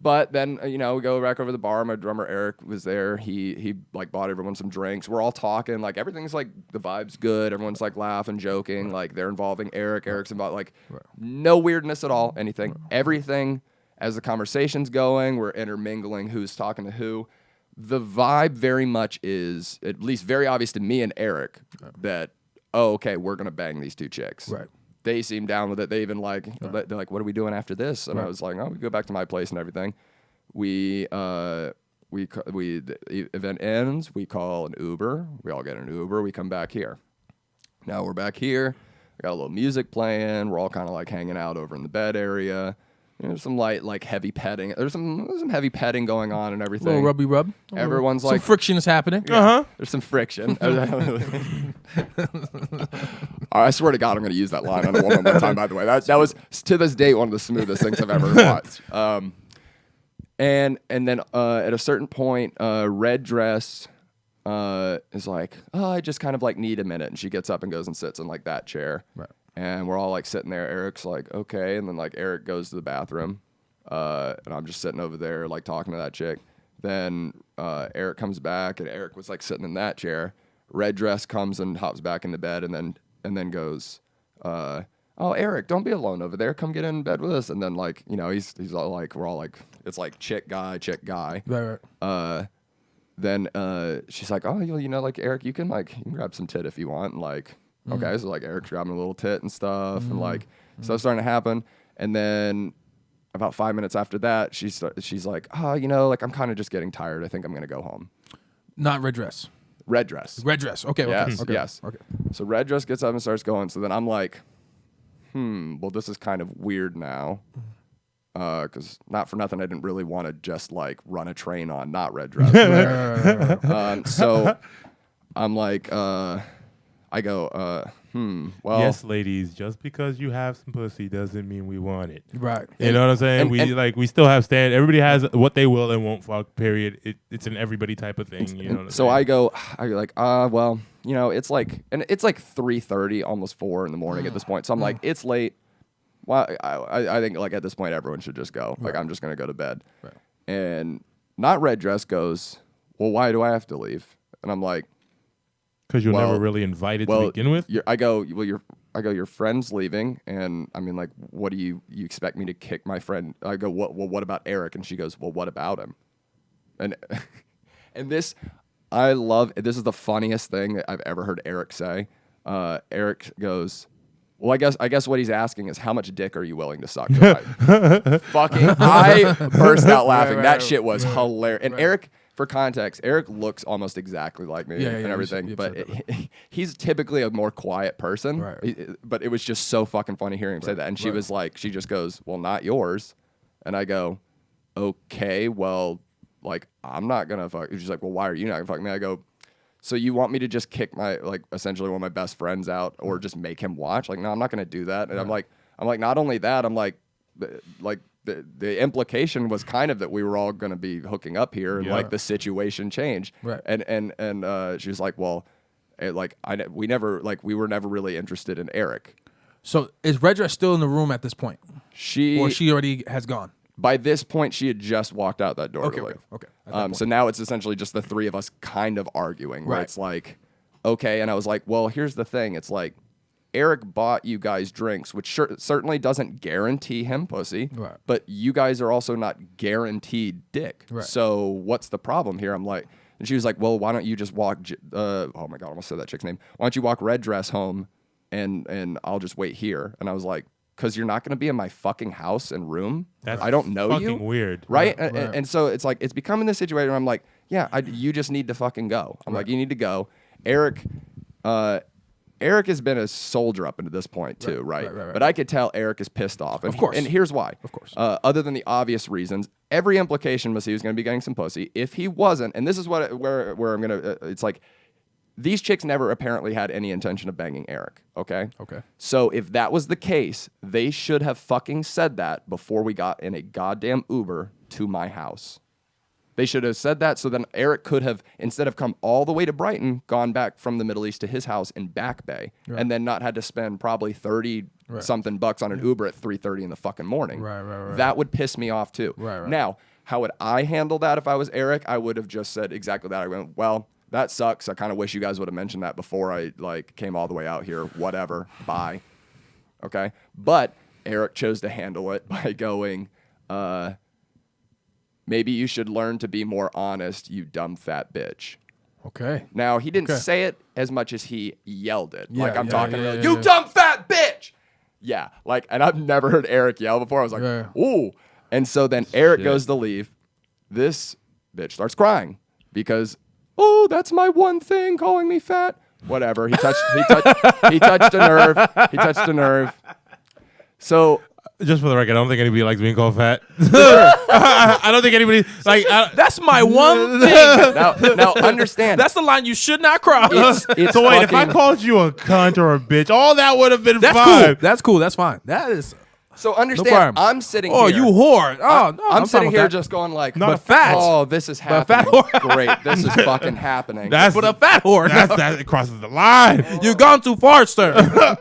But then, we go back over the bar. My drummer, Eric, was there. He like bought everyone some drinks. We're all talking. Like, everything's like, the vibe's good. Everyone's like laughing, joking. Like, they're involving Eric. Eric's involved. Like, no weirdness at all. Anything. Everything, as the conversation's going, we're intermingling who's talking to who. The vibe very much is, at least very obvious to me and Eric, that, oh, okay, we're going to bang these two chicks. Right. They seem down with it. They even like, they're like, what are we doing after this? And I was like, oh, we go back to my place and everything. The event ends. We call an Uber. We all get an Uber. We come back here. Now we're back here. We got a little music playing. We're all kind of like hanging out over in the bed area. There's some light, like heavy petting. There's some heavy petting going on and everything. Little rubby rub. Everyone's Some like, friction is happening. there's some friction. I swear to God, I'm going to use that line on a woman one time, by the way. That was, to this day, one of the smoothest things I've ever watched. And then at a certain point, Red Dress is like, oh, I just kind of like need a minute. And she gets up and goes and sits in like that chair. Right. And we're all like sitting there. Eric's like, okay. And then like Eric goes to the bathroom. And I'm just sitting over there like talking to that chick. Then Eric comes back and Eric was like sitting in that chair. Red Dress comes and hops back into bed and then goes, oh, Eric, don't be alone over there. Come get in bed with us. And then like, he's all like, we're all like, it's like chick guy. Right. Then she's like, oh, like Eric, you can grab some tit if you want. And like, okay, so like Eric's grabbing a little tit and stuff, and like stuff's starting to happen. And then about 5 minutes after that, she's like, oh, like I'm kind of just getting tired. I think I'm gonna go home. Not Red Dress. Red Dress. Red Dress. Okay. Yes. Okay. Yes. Okay. So Red Dress gets up and starts going. So then I'm like, well, this is kind of weird now. Because not for nothing, I didn't really want to just like run a train on not Red Dress. So I'm like, I go, well. Yes, ladies, just because you have some pussy doesn't mean we want it. Right. You know what I'm saying? We still have everybody has what they will and won't fuck, period. It's an everybody type of thing. You know what I'm so saying? I go like, well, it's like 3:30, almost 4 in the morning at this point. So I'm like, it's late. Well, I think like at this point, everyone should just go. Like, I'm just going to go to bed. Right. And not Red Dress goes, well, why do I have to leave? And I'm like, because you're never really invited to begin with. I go, your friend's leaving, and I mean, like, what do you expect me to kick my friend? I go, what about Eric? And she goes, well, what about him? And this, I love. This is the funniest thing that I've ever heard Eric say. Eric goes, Well, I guess what he's asking is how much dick are you willing to suck? I burst out laughing. That shit was hilarious. And Eric, for context, Eric looks almost exactly like me and everything, but he's typically a more quiet person. But it was just so fucking funny hearing him say that. And she was like, she just goes, well, not yours. And I go, okay, well, like, I'm not gonna fuck. She's like, well, why are you not gonna fuck me? I go, so you want me to just kick my, like, essentially one of my best friends out or just make him watch? Like, no, I'm not gonna do that. And I'm like, not only that, I'm like, the implication was kind of that we were all gonna be hooking up here, and like the situation changed. And she was like, well, we were never really interested in Eric. So is Red Dress still in the room at this point? She already has gone. By this point, she had just walked out that door. Okay. So now it's essentially just the three of us kind of arguing. Where it's like, okay, and I was like, well, here's the thing. It's like, Eric bought you guys drinks, which certainly doesn't guarantee him pussy. But you guys are also not guaranteed dick. So what's the problem here? I'm like, and she was like, well, why don't you just walk? Oh my god, I almost said that chick's name. Why don't you walk Red Dress home, and I'll just wait here? And I was like, because you're not going to be in my fucking house and room. I don't know you. Fucking weird. Right? And so it's like, it's becoming this situation where I'm like, yeah, you just need to fucking go. I'm like, you need to go. Eric has been a soldier up into this point too, right? But I could tell Eric is pissed off. And of course. And here's why. Of course. Other than the obvious reasons, every implication was he was going to be getting some pussy. If he wasn't, and this is where I'm going to, it's like, these chicks never apparently had any intention of banging Eric, okay? So if that was the case, they should have fucking said that before we got in a goddamn Uber to my house. They should have said that so then Eric could have, instead of come all the way to Brighton, gone back from the Middle East to his house in Back Bay, and then not had to spend probably 30 something bucks on an Uber at 3:30 in the fucking morning. That would piss me off too. Now, how would I handle that if I was Eric? I would have just said exactly that. I went, well, that sucks. I kind of wish you guys would have mentioned that before I came all the way out here. Whatever. Bye. Okay. But Eric chose to handle it by going, maybe you should learn to be more honest, you dumb fat bitch. Okay. Now, he didn't say it as much as he yelled it. I'm talking really, you dumb fat bitch. Yeah. And I've never heard Eric yell before. I was like, ooh. And so then Eric goes to leave. This bitch starts crying because, oh, that's my one thing, calling me fat. Whatever. He touched a nerve. He touched a nerve. So, just for the record, I don't think anybody likes being called fat. I don't think anybody that's my one thing. Now understand. That's the line you should not cross. It's so wait, if I called you a cunt or a bitch, all that would have been fine. Cool. That's cool. That's fine. That is. So understand, no I'm sitting here. Oh, you whore. Oh, no, I'm sitting here just going like, but fat. Oh, this is happening. Great. This is fucking happening. But a fat whore. That crosses the line. You've gone too far, sir.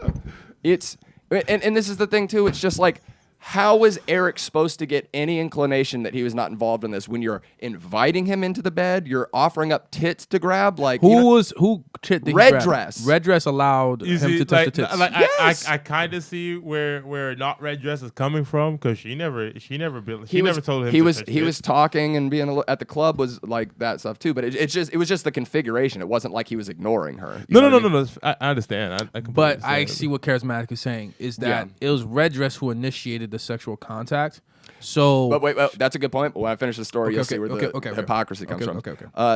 And this is the thing too. It's just like, how was Eric supposed to get any inclination that he was not involved in this when you're inviting him into the bed, you're offering up tits to grab? Like, who tit did Red Dress? Red Dress allowed him to touch the tits. Yes. I kind of see where not Red Dress is coming from because she never told him. He was talking and being at the club was like that stuff too. But it was just the configuration. It wasn't like he was ignoring her. No. I understand. But I see what Karizmatik is saying is that it was Red Dress who initiated the sexual contact. So, but wait, that's a good point. But when I finish the story, you'll see where the hypocrisy comes from.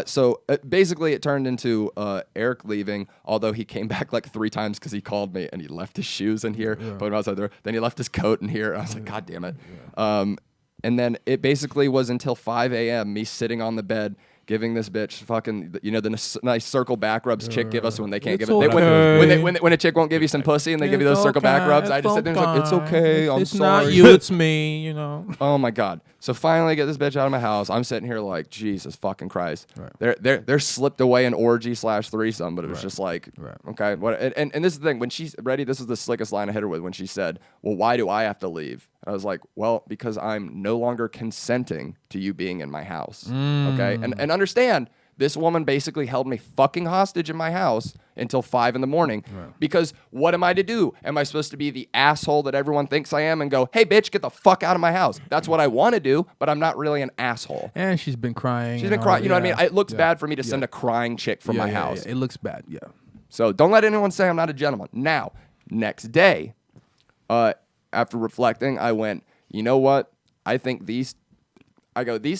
So basically, it turned into Eric leaving. Although he came back like 3 times because he called me and he left his shoes in here, put them outside there. Then he left his coat in here. I was like, God damn it. And then it basically was until 5 a.m. me sitting on the bed. Giving this bitch fucking, the nice circle back rubs chick give us when they can't give it. When a chick won't give you some pussy and they give you those circle back rubs, I just sit there and like, it's okay, I'm sorry. It's not you, it's me, Oh my God. So finally I get this bitch out of my house. I'm sitting here like, Jesus fucking Christ. They're slipped away an orgy / threesome, but it was just like, okay. What? And this is the thing. When she's ready, this is the slickest line I hit her with when she said, well, why do I have to leave? I was like, well, because I'm no longer consenting to you being in my house. Okay? And understand, this woman basically held me fucking hostage in my house until 5 a.m. Because what am I to do? Am I supposed to be the asshole that everyone thinks I am and go, hey, bitch, get the fuck out of my house? That's what I want to do, but I'm not really an asshole. And she's been crying. She's been crying. You know what I mean? It looks bad for me to send a crying chick from my house. It looks bad, So don't let anyone say I'm not a gentleman. Now, Next day, after reflecting, I went, you know what? I think these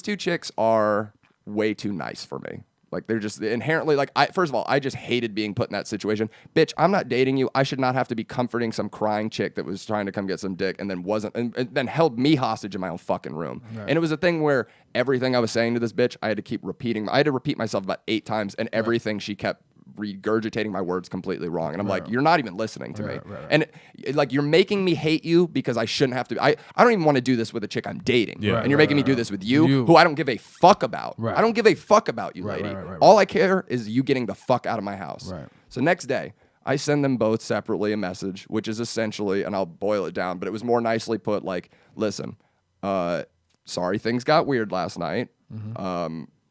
two chicks are way too nice for me. Like, they're just inherently, like, first of all, I just hated being put in that situation. Bitch, I'm not dating you. I should not have to be comforting some crying chick that was trying to come get some dick and then wasn't, and then held me hostage in my own fucking room. Right. And it was a thing where everything I was saying to this bitch, I had to keep repeating. I had to repeat myself about 8 times, and everything she kept regurgitating my words completely wrong. And I'm like, you're not even listening to me. And like, you're making me hate you because I shouldn't have to. I don't even want to do this with a chick I'm dating. Yeah. And you're making me do this with you, who I don't give a fuck about. I don't give a fuck about you, lady. All I care is you getting the fuck out of my house. So next day, I send them both separately a message, which is essentially, and I'll boil it down, but it was more nicely put, like, listen, sorry things got weird last night.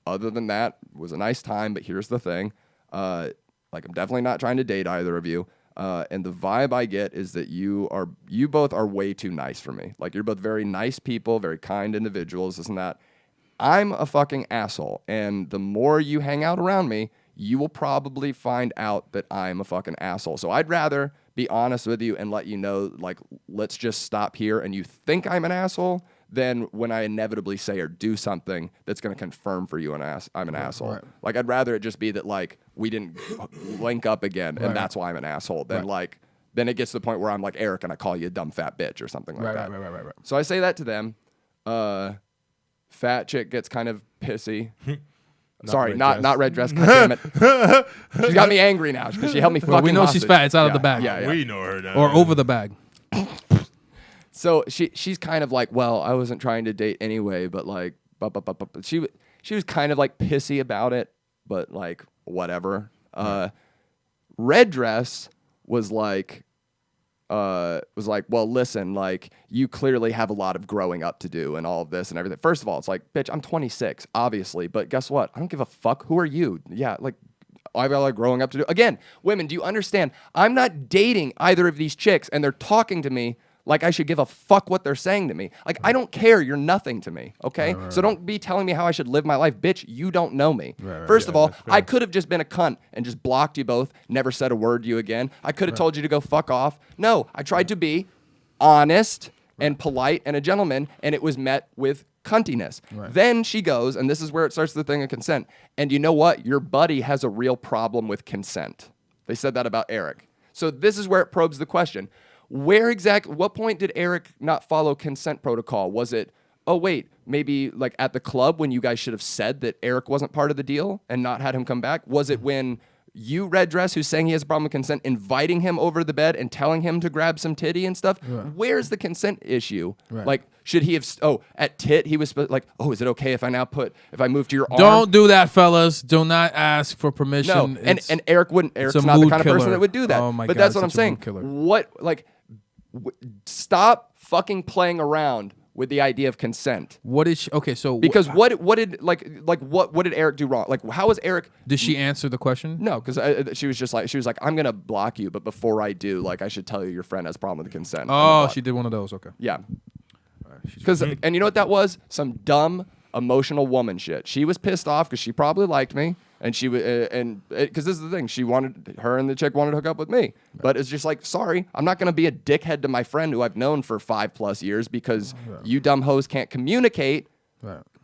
Other than that, it was a nice time, but here's the thing. Like, I'm definitely not trying to date either of you. And the vibe I get is that you both are way too nice for me. Like, you're both very nice people, very kind individuals, this and that. I'm a fucking asshole. And the more you hang out around me, you will probably find out that I'm a fucking asshole. So I'd rather be honest with you and let you know, like, let's just stop here and you think I'm an asshole than when I inevitably say or do something that's going to confirm for you I'm an asshole. Like, I'd rather it just be that, like, we didn't link up again and that's why I'm an asshole than like, then it gets to the point where I'm like Eric and I call you a dumb fat bitch or something like that. Right. So I say that to them. Fat chick gets kind of pissy. Sorry, not red dress. God damn it. She's got me angry now because she held me fucking we know hostage. she's fat. It's out of the bag. Yeah. We know her now. Or over the bag. So she's kind of like, well, I wasn't trying to date anyway, but like, she was kind of like pissy about it, but like whatever. Red dress was like, well, listen, like, you clearly have a lot of growing up to do and all of this and everything. First of all, it's like, bitch, I'm 26, obviously, but guess what? I don't give a fuck. Who are you? Yeah, like, I've got a lot of growing up to do. Again, women, do you understand? I'm not dating either of these chicks, and they're talking to me like I should give a fuck what they're saying to me. Like, I don't care. You're nothing to me, okay? So don't be telling me how I should live my life. Bitch, you don't know me. First of all, I could have just been a cunt and just blocked you both, never said a word to you again. I could have told you to go fuck off. No, I tried to be honest and polite and a gentleman, and it was met with cuntiness. Then she goes, and this is where it starts the thing of consent, and you know what? Your buddy has a real problem with consent. They said that about Eric. So this is where it probes the question. What point did Eric not follow consent protocol? Was it, oh wait, maybe like at the club when you guys should have said that Eric wasn't part of the deal and not had him come back? Was it when you, red dress, who's saying he has a problem with consent, inviting him over the bed and telling him to grab some titty and stuff? Where's the consent issue? Like, should he have, at tit, he was like, oh, is it okay if I move to your arm? Don't do that, fellas. Do not ask for permission. No, and Eric wouldn't. Eric's not the kind of person that would do that. Oh my but God, that's what I'm saying. Stop fucking playing around with the idea of consent. What is okay? So because what did Eric do wrong? Like, how was Eric? Did she answer the question? No, because she was like, I'm gonna block you, but before I do, like, I should tell you your friend has a problem with the consent. Oh, she did one of those. Okay. Yeah. Because and you know what that was? Some dumb emotional woman shit. She was pissed off because she probably liked me. And she because this is the thing, her and the chick wanted to hook up with me, but it's just like, sorry, I'm not gonna be a dickhead to my friend who I've known for 5+ years because you dumb hoes can't communicate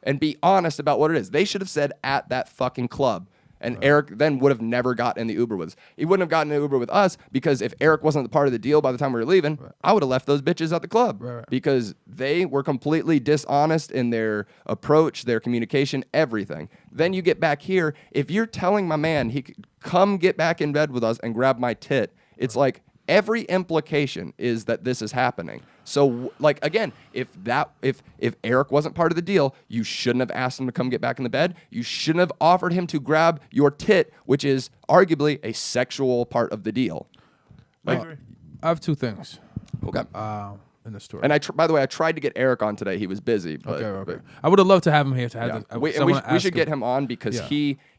and be honest about what it is. They should have said at that fucking club. And Eric then would have never gotten in the Uber with us. He wouldn't have gotten in the Uber with us because if Eric wasn't the part of the deal by the time we were leaving, I would have left those bitches at the club because they were completely dishonest in their approach, their communication, everything. Then you get back here. If you're telling my man he could come get back in bed with us and grab my tit, it's like every implication is that this is happening. So, like, again, if Eric wasn't part of the deal, you shouldn't have asked him to come get back in the bed. You shouldn't have offered him to grab your tit, which is arguably a sexual part of the deal. I have 2 things. Okay. In the story. And by the way, I tried to get Eric on today. He was busy. But, okay. I would have loved to have him here to have we should get him on because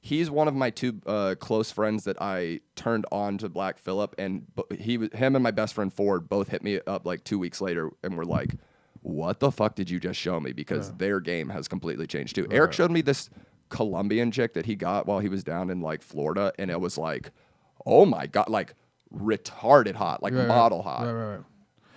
he's one of my 2 close friends that I turned on to Black Phillip, and him and my best friend Ford both hit me up like 2 weeks later and were like, what the fuck did you just show me? Because their game has completely changed too. Eric showed me this Colombian chick that he got while he was down in like Florida, and it was like, oh my God, like retarded hot, like model hot. Right.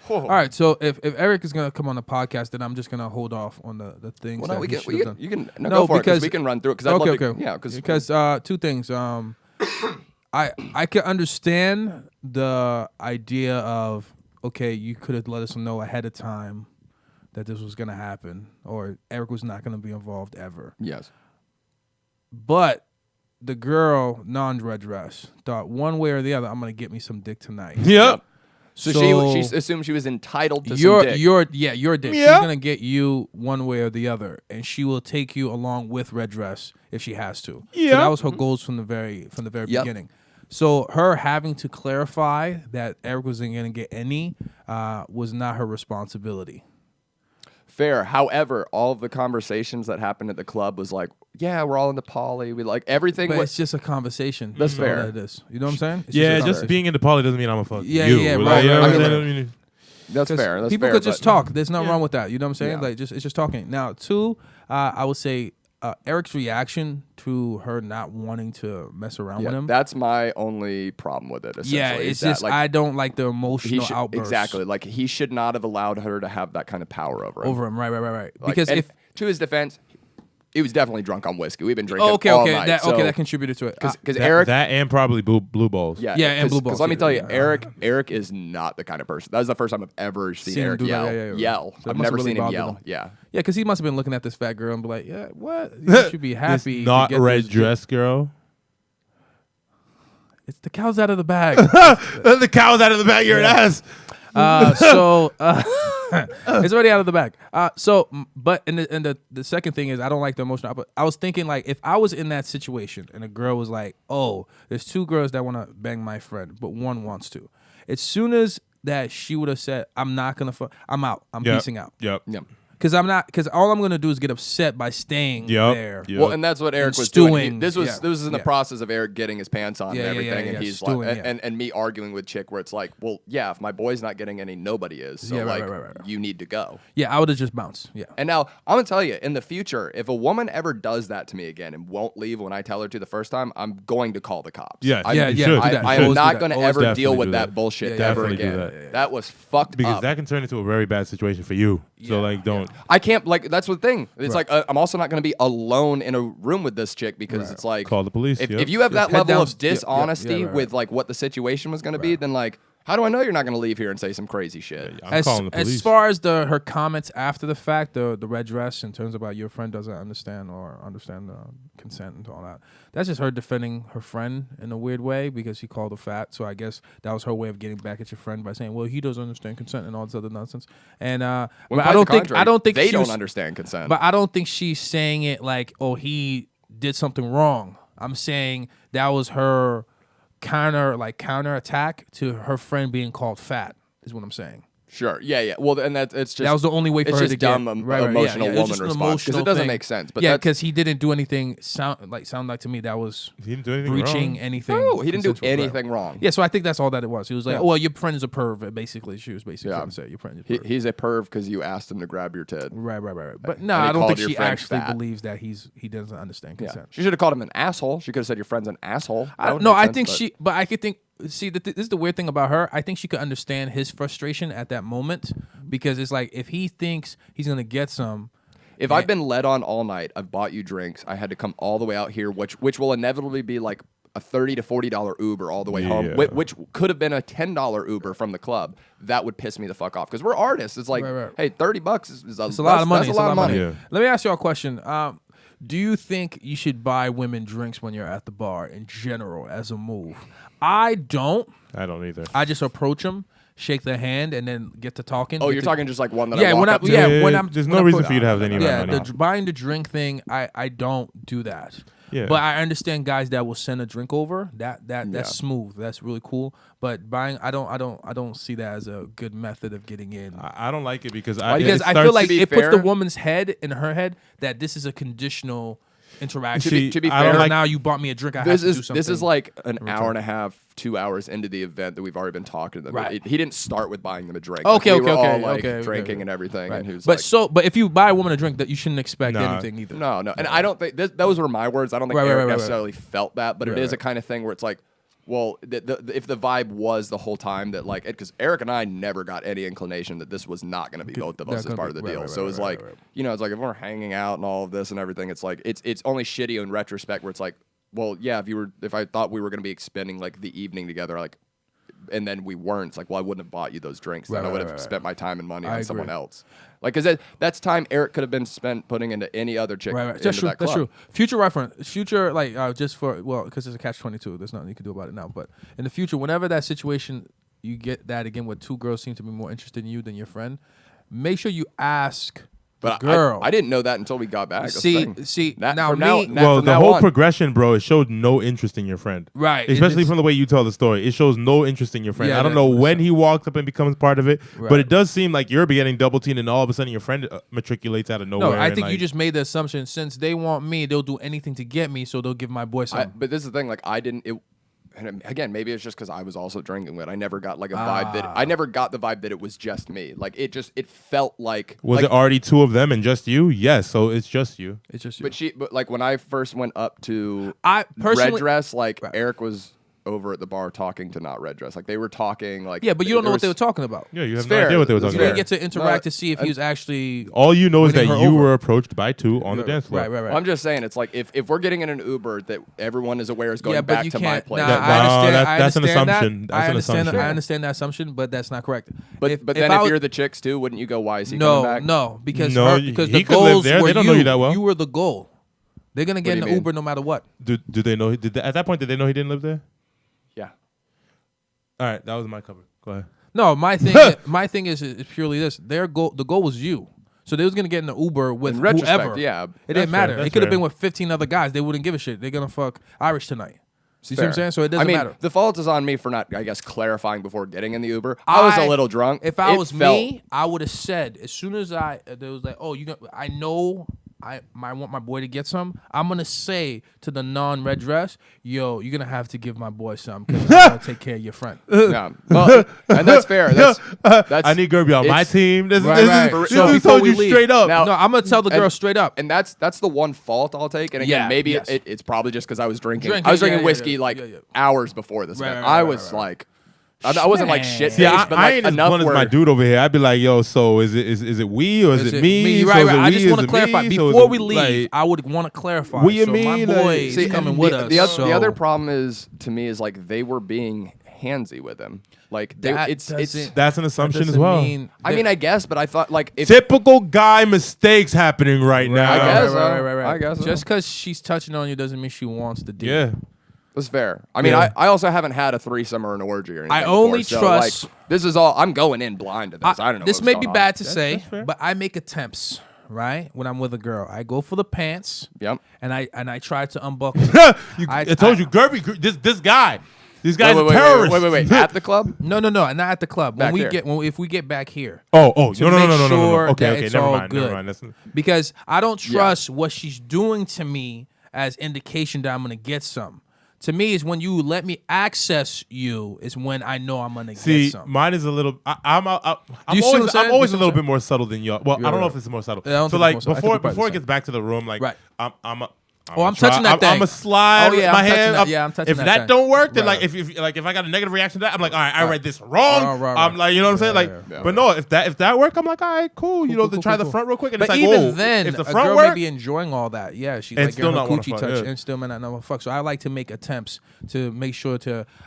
All right, so if Eric is gonna come on the podcast, then I'm just gonna hold off on the things. Well, no, that we he can, should've you done. can go for it because we can run through it. Because because two things. I can understand the idea of, okay, you could have let us know ahead of time that this was gonna happen, or Eric was not gonna be involved ever. Yes, but the girl, non-red dress, thought one way or the other, I'm gonna get me some dick tonight. Yep. So she assumed she was entitled to your some dick. your dick. Yeah. She's gonna get you one way or the other, and she will take you along with red dress if she has to. Yeah. So that was her goals from the very beginning. So her having to clarify that Eric wasn't gonna get any was not her responsibility. Fair. However, all of the conversations that happened at the club was like, yeah, we're all into poly. We like everything. But it's just a conversation. That's fair. All that it is. You know what I'm saying? It's Yeah, a just being into poly doesn't mean I'm a fuck Yeah, you. yeah, Like, right, you know right, what I'm right. saying? I mean, That's fair. That's people fair, could just but- talk. There's nothing wrong with that. You know what I'm saying? Yeah. Like it's just talking. Now, two, I would say Eric's reaction to her not wanting to mess around with him. That's my only problem with it. Yeah, essentially, it's is that, just like, I don't like the he emotional should, outbursts. exactly. Like he should not have allowed her to have that kind of power over him. Right. Like, Because and if to his defense, he was definitely drunk on whiskey. We've been drinking okay, all night. that contributed to it. Because Eric, that and probably blue balls. Yeah, and blue balls Because let me too, tell you, yeah. Eric is not the kind of person. That was the first time I've ever seen Seen him Eric do that, yell. yeah. Yell. So it I've must have never really seen him bothered yell. him. Yeah. Yeah, because he must have been looking at this fat girl and be like, yeah, what? You should be happy. to Not get red this dress girl. It's the cow's out of the bag. The cow's out of the bag of your ass. It's already out of the bag. But the second thing is I don't like the emotional. But I was thinking like if I was in that situation and a girl was like, oh, there's two girls that want to bang my friend, but one wants to. As soon as that she would have said, I'm not gonna fuck, I'm out. I'm piecing out. Yep. Because all I'm gonna do is get upset by staying there. Yep. Well, and that's what Eric was stewing. doing. This was in the process of Eric getting his pants on and Yeah, everything, and he's stewing, like, yeah. and me arguing with Chick, where it's like, well, yeah, if my boy's not getting any, nobody is. So Yeah, right, like, right. you need to go. Yeah, I would have just bounced. Yeah. And now I'm gonna tell you, in the future, if a woman ever does that to me again and won't leave when I tell her to the first time, I'm going to call the cops. Yeah, I, you yeah, should. do I, that. I Always am do not that. going to Always ever deal definitely with do that that. bullshit Yeah, ever definitely do again. that. That was fucked Because up. that can turn into a very bad situation for you. So like, don't. I can't, like, that's the thing. It's like, I'm also not going to be alone in a room with this chick because it's like, Call the police, If, yep. if you have that head level down. of dishonesty right. with like what the situation was going to be, then like, how do I know you're not going to leave here and say some crazy shit? I'm calling the police. As far as her comments after the fact, the red dress in terms about your friend doesn't understand consent and all that. That's just her defending her friend in a weird way because he called her fat. So I guess that was her way of getting back at your friend by saying, "Well, he doesn't understand consent and all this other nonsense." And but I don't think they she don't was, understand consent. But I don't think she's saying it like, "Oh, he did something wrong." I'm saying that was her counter attack to her friend being called fat is what I'm saying. Sure. Yeah. Well, and it's just That was the only way for it's her just to get dumb, emotional It was woman just an response because it emotional doesn't thing. make sense. But yeah, that's- because he didn't do anything sound like to me that was He didn't do anything breaching wrong. anything. No, he didn't do consensual. Right. anything wrong. Yeah, so I think that's all that it was. He was like, Yeah. "Oh, well, your friend is a perv." Basically, she was basically Yeah. trying to say your friend is a perv. He's a perv because you asked him to grab your tit. Right. But no, And he I don't called think your she friend actually fat. believes that he doesn't understand Yeah. consent. She should have called him an asshole. She could have said your friend's an asshole. That would No, make I sense, think but- but I could think. See, this is the weird thing about her. I think she could understand his frustration at that moment because it's like if he thinks he's gonna get some. If I've been led on all night, I've bought you drinks. I had to come all the way out here, which will inevitably be like a $30 to $40 Uber all the way home, Yeah. which could have been a $10 Uber from the club. That would piss me the fuck off because we're artists. It's like, Right. hey, $30 is It's a lot of money. That's It's a lot of money. Yeah. Let me ask you a question. Do you think you should buy women drinks when you're at the bar in general as a move? I don't. I don't either. I just approach them, shake their hand, and then get to talking. Oh, Get you're to- talking just like one that Yeah, I walk when I- up to? yeah, when I'm- there's when no I reason put- for you to have any of Yeah, that money. buying the drink thing, I don't do that. Yeah. But I understand guys that will send a drink over. That's smooth. That's really cool. But buying, I don't see that as a good method of getting in. I don't like it because Because it I starts- feel like to be it puts fair- the woman's head in her head that this is a conditional interaction. To be I don't fair, like- now you bought me a drink. I have this to do is something. this is like an hour and a half, 2 hours into the event that we've already been talking to them. Right. He didn't start with buying them a drink. Okay, Like, we okay, were okay, all, like, okay, drinking okay. and everything. Right. And he was But like, if you buy a woman a drink, that you shouldn't expect Nah. anything either. no, and I don't think those were my words. I don't think Right, Eric right, right, necessarily felt that, but it Right, is a right. kind of thing where it's like, well, if the vibe was the whole time that like, because Eric and I never got any inclination that this was not going to be both of us as part of the deal. So it's like, you know, it's like if we're hanging out and all of this and everything, it's like it's only shitty in retrospect where it's like, well, yeah, if I thought we were going to be spending like the evening together, like, and then we weren't, it's like, well, I wouldn't have bought you those drinks. Then I would have spent my time and money on someone else. Like, because that's time Eric could have been spent putting into any other chick. Right. Into That's true. that club. That's true. Future reference. Future, like, just for, well, because it's a catch-22. There's nothing you can do about it now. But in the future, whenever that situation, you get that again where two girls seem to be more interested in you than your friend, make sure you ask the girl. I didn't know that until we got back. See, that, now from me. now, the whole progression, bro, it showed no interest in your friend. Right. Especially from the way you tell the story. It shows no interest in your friend. Yeah, I don't know when he walked up and becomes part of it, Right. but it does seem like you're getting double teamed and all of a sudden your friend matriculates out of nowhere. No, I and think you like, just made the assumption since they want me, they'll do anything to get me, so they'll give my boy some. But this is the thing, like I didn't. And again, maybe it's just because I was also drinking, but I never got like a vibe that I never got the vibe that it was just me. Like it felt like. Was it already two of them and just you? Yes, so it's just you. It's just you. But like when I first went up to I personally, Red Dress, like Eric was over at the bar talking to not Red Dress. Like they were talking like. Yeah, but you don't know what they were talking about. Yeah, you have It's no fair. idea what they were It's talking You about. didn't get to interact to see if he was actually. All you know is that winning her you over. were approached by two on the dance floor. Right. Well, I'm just saying, it's like if we're getting in an Uber that everyone is aware is going Yeah, but back you to my can't. place. Nah, That- I understand. that's I an understand assumption. That. That's I an understand. assumption. I understand that assumption, but that's not correct. But if then I if was- you're the chicks too, wouldn't you go? Why is he coming back? No, because No, because he the could live goals there. were They don't know you that well. You were the goal. They're gonna get in do the you mean? Uber no matter what. Do they know? At that point, did they know he didn't live there? Yeah. All right, that was my cover. Go ahead. No, my thing is purely this. Their goal, the goal was you. So they was gonna get in the Uber with In retrospect, whoever. yeah. It That's didn't matter. fair, that's It could have fair. been with 15 other guys. They wouldn't give a shit. They're gonna fuck Irish tonight. You see what I'm Fair. saying? So it doesn't I mean, matter. the fault is on me for not, I guess, clarifying before getting in the Uber. I was a little drunk. If I It was felt- me, I would have said as soon as there was like, oh, I know I want my boy to get some. I'm gonna say to the non-red dress, yo, you're gonna have to give my boy some because I'm gonna take care of your friend. Yeah. Well, and that's fair. That's I need Guerby on my it's- team. This Right, right. is So we before told we you leave- straight up. Now- No, I'm gonna tell the girl straight up. And that's the one fault I'll take. And again, Yeah, maybe yes. it's probably just because I was drinking. Drinking, I was drinking yeah, whiskey yeah, like yeah, yeah. hours before this Right, event. right, I right, was right, right. like, I wasn't like shit faced, See, I but like ain't as enough blunt as where my dude over here. I'd be like, yo, so is it we or is it me? So Right, is right. it I we? just Is want to it clarify me? So is before it- we leave. like, I would want to clarify. What you so mean? my Like- boy is See, coming the, with us. the other so problem is to me is like they were being handsy with him. Like they, that it's doesn't- that's an that assumption as doesn't well. mean I mean, I guess, but I thought like if Typical guy mistakes happening right now. I guess so. right. I guess so. Just because she's touching on you doesn't mean she wants the deal. Yeah. That's fair. I mean, Yeah. I also haven't had a threesome or an orgy or anything. I only before, so, trust- like, this is all. I'm going in blind to this. I don't know. This what's may going be on. bad to that's say, fair. but I make attempts. Right when I'm with a girl, I go for the pants. Yep. And I try to unbuckle. I told you, Guerby. This guy. This guy's a Wait, terrorist. wait. At the club? No, not at the club. Back When there. if we get back here. Oh, To no. make Okay, sure okay. that it's Never all mind. good. Never mind. That's, Because I don't trust what she's doing to me as indication that I'm gonna get some. To me, is when you let me access you is when I know I'm gonna see, get some. mine is a little. I'm You see what I'm saying? I'm always You a see little what I'm bit more subtle than y'all. Well, I don't know right. if it's more subtle. Yeah, I don't So think like it's more subtle. I think before we're it gets back to the room, like Right. I'm touching that thing. I'm a slide Oh, yeah, my I'm touching hand that- up. yeah, I'm touching if that that thing. don't work, then Right. like if I got a negative reaction to that, I'm like, all right, I read this wrong. Right. I'm like, you know what I'm saying? Like, Yeah. but no, if that work, I'm like, all right, cool. You know, cool, try cool, the front real quick, and But it's like, even whoa, then, if the a front girl work, may be enjoying all that. Yeah, she's And like still getting her not wanna coochie fuck, touch yeah. and still may not know what fuck. So I like to make attempts to make sure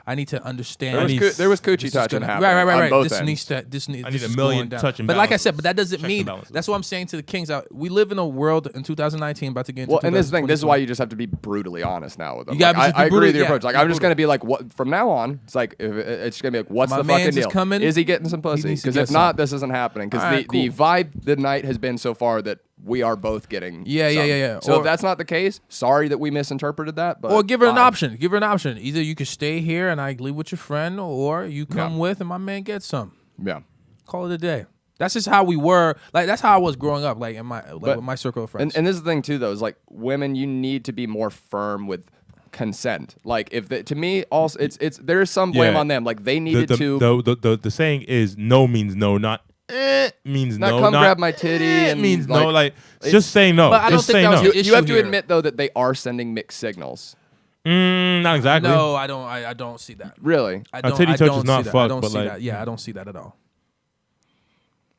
I need to understand. There was coochie This is touching gonna- happening. Right. On both This ends. needs I this need is a million going down. touch and But like I said, balances. but that doesn't Check and mean. balances. That's what I'm saying to the Kings. We live in a world in 2019 about to get into. Well, and this is the thing. This is why 2022. you just have to be brutally honest now with them. You gotta Like, be I agree brutal, with your yeah, approach. Like be I'm just brutal. gonna be like, what from now on? It's like it's gonna be like, what's My the fucking mans is deal? coming. Is he getting some pussy? needs to Because get if not, some. this isn't happening. Because All right, the cool. vibe the night has been so far that we are both getting. Yeah. So Or- if that's not the case, sorry that we misinterpreted that. But Or give her an fine. option. Give her an option. Either you can stay here and I leave with your friend, or you come Yeah. with and my man gets some. Yeah. Call it a day. That's just how we were. Like that's how I was growing up. Like in my with my circle of friends. And this is the thing too, though, is like women, you need to be more firm with consent. Like if to me, also it's there is some blame Yeah. on them. Like they needed to. The saying is no means no, not means Not no. come not grab my titty and, means like, no. Like it's- just say no. But I don't Just think say that was no. the You have issue to here. admit though that they are sending mixed signals. Not exactly. No, I don't. I don't see that. Really? I A don't. titty I touch don't is not see that. I fuck, don't but see like- that. Yeah, I don't see that at all.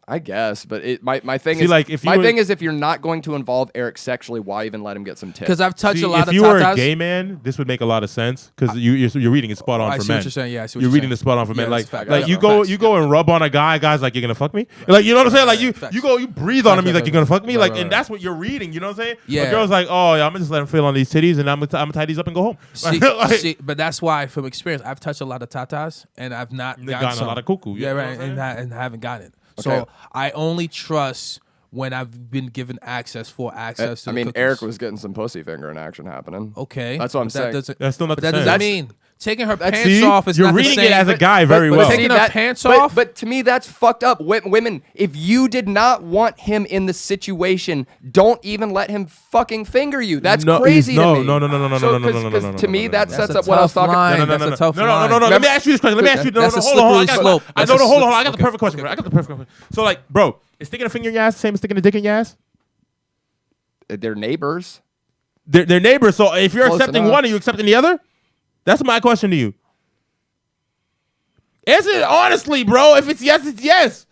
I guess, but my thing See, is like, if you my were- thing is if you're not going to involve Eric sexually, why even let him get some tips? Because I've touched See, a lot if of you were a tatas. gay man, this would make a lot of sense because you're reading it spot on I for see men. what you're saying. Yeah, I see what You're you're reading saying. the spot on for Yeah, men. that's Like, a fact. you Facts. go, you go and rub on a guys like you're gonna fuck me. Like, you know what I'm saying? Like, you go, you breathe on him. He's like, you're gonna fuck me. Like, and that's what you're reading. You know what I'm saying? Yeah. A girl's like, oh yeah, I'm gonna just let him feel on these titties, and I'm gonna tie these up and go home. See, Like, see, but that's why, from experience, I've touched a lot of tatas, and I've not gotten a some. lot of cuckoo, you Yeah, know what right, I'm saying? and haven't gotten it. Okay. So I only trust when I've been given access to I the mean, cookies. Eric was getting some pussy fingering action happening. Okay, That's what I'm but saying. That's still not But the that same. doesn't mean taking her pants See? off is You're not reading the same. it as a guy very well. taking her pants off? But to me, that's fucked up. Women, if you did not want him in the situation, don't even let him fucking finger you. That's No, crazy no, to me. no, no, no, no, no, So, no, no, no, no, because no, no, to no, me, no, that no, sets That's up a what I was tough talking line. about. That's a tough no, no, line. no, no. Let me ask you this question. Let me ask you. No, That's no, a hold on, hold on. slippery slope. I That's know. a Hold on. I got slippery- the perfect question. I got the perfect question. So, like, bro, is sticking a finger in your ass the same as sticking a dick in your ass? They're neighbors. They're neighbors. So, if you're Close accepting enough. one, are you accepting the other? That's my question to you. Answer it honestly, bro. If it's yes, it's yes.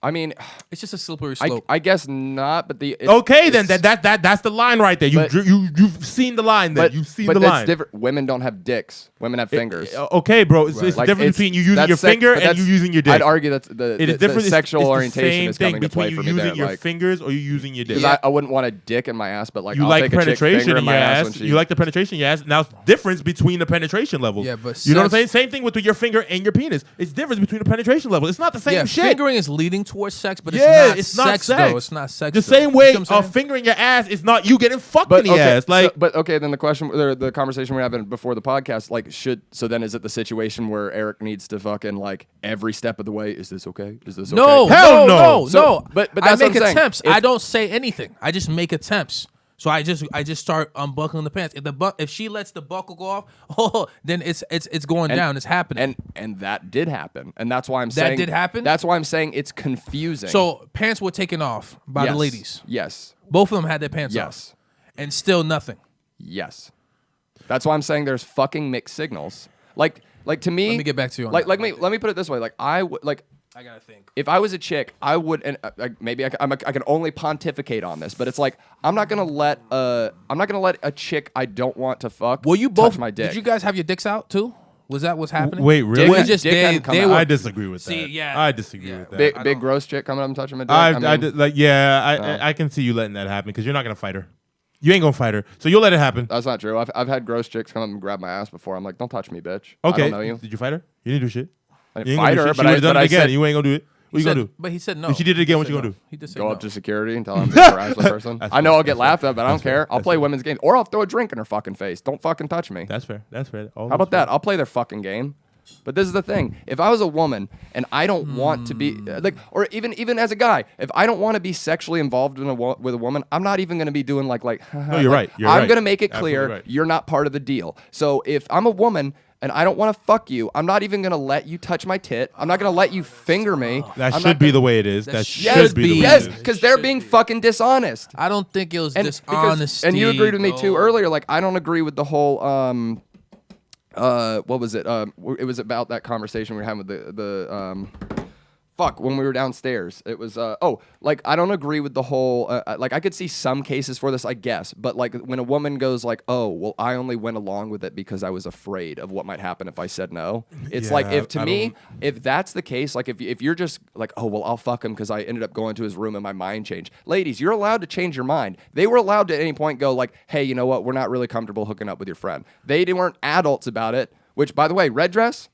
I mean, It's just a slippery slope. I guess not, but the Okay, then that's the line right there. But- You've seen the line. Then you've seen the that's line. different. Women don't have dicks. Women have fingers. Okay, bro. It's the Like, difference between you using that's your finger but and that's- you using your dick. I'd argue that's It is the different. It's- sexual it's orientation the same is thing coming to play between for you me using there. your Like, fingers or you using your dick. because I wouldn't want a dick in my ass, but like You I'll like take a chick penetration finger in in my your ass ass. when she. You like the penetration in your ass. Now, it's difference between the penetration levels. Yeah, but you know what I'm saying? sex- Same thing with your finger and your penis. It's difference between the penetration level. It's not the same yeah, shit. fingering is leading towards sex, but Yeah, it's not sex though. It's not sex. The though. same You way see what I'm a saying? finger in your ass is not you getting fucked But in the ass. Like, but okay, then the question, or the conversation we're having before the podcast, like, then is it the situation where Eric needs to fucking like every step of the way? Is this okay? Is this okay? No, Hell no. no. So- but I that's what make I'm saying. attempts. If- I don't say anything. I just make attempts. So I just start unbuckling the pants. If she lets the buckle go off, then it's going down. It's happening. And that did happen, and that's why I'm saying did happen? That's why I'm saying it's confusing. So pants were taken off by Yes. the ladies. Yes. Both of them had their pants Yes. off, and still nothing. Yes. That's why I'm saying there's fucking mixed signals. Like to me. Let me get back to you on like that. let me put it this way. Like I would like. I gotta think. If I was a chick, I would, and maybe I can only pontificate on this, but it's like I'm not gonna let a chick I don't want to fuck. Well, you touch both. my dick. Did you guys have your dicks out too? Was that what's happening? wait, really? Well, just Dick they, hadn't come they out. were. I disagree with See, that. yeah. I disagree Yeah. with that. big I big don't- gross chick coming up and touching my dick? I did, like, yeah, I can see you letting that happen because you're not gonna fight her. You ain't gonna fight her, so you'll let it happen. That's not true. I've had gross chicks come up and grab my ass before. I'm like, don't touch me, bitch. Okay, I don't know you. did you fight her? You didn't do shit. I You didn't ain't fight gonna do her, shit. but She I would've done but it I again. said, You ain't gonna do it. What you gonna do? But he said no. If she did it again, what He you said gonna no. do? He did say go no. up to security and tell them to harass the person. That's I know fair. I'll get That's laughed fair. at, but I don't That's fair. care. I'll That's play fair. women's games, or I'll throw a drink in her fucking face. Don't fucking touch me. That's fair. That's fair. How about that? I'll play their fucking game. But this is the thing. If I was a woman and I don't want to be like, or even as a guy, if I don't want to be sexually involved with a woman, I'm not even going to be doing like No, you're right. You're I'm right. going to make it Absolutely clear right. you're not part of the deal. So if I'm a woman and I don't want to fuck you, I'm not even going to let you touch my tit. I'm not going to let you finger me. That I'm should not be gonna- the way it is. That That should should be the way Yes, it is. because they're being fucking dishonest. I don't think it was And dishonesty. and you agreed with me too bro. earlier. Like I don't agree with the whole what was it? It was about that conversation we were having with the when we were downstairs. It was like I don't agree with the whole like I could see some cases for this, I guess, but like when a woman goes like, "Oh, well, I only went along with it because I was afraid of what might happen if I said no." It's like Yeah, if that's the case, like if you're just like, "Oh, well, I'll fuck him because I ended up going to his room and my mind changed." Ladies, you're allowed to change your mind. They were allowed to at any point go like, "Hey, you know what? We're not really comfortable hooking up with your friend." They weren't adults about it, which by the way, red dress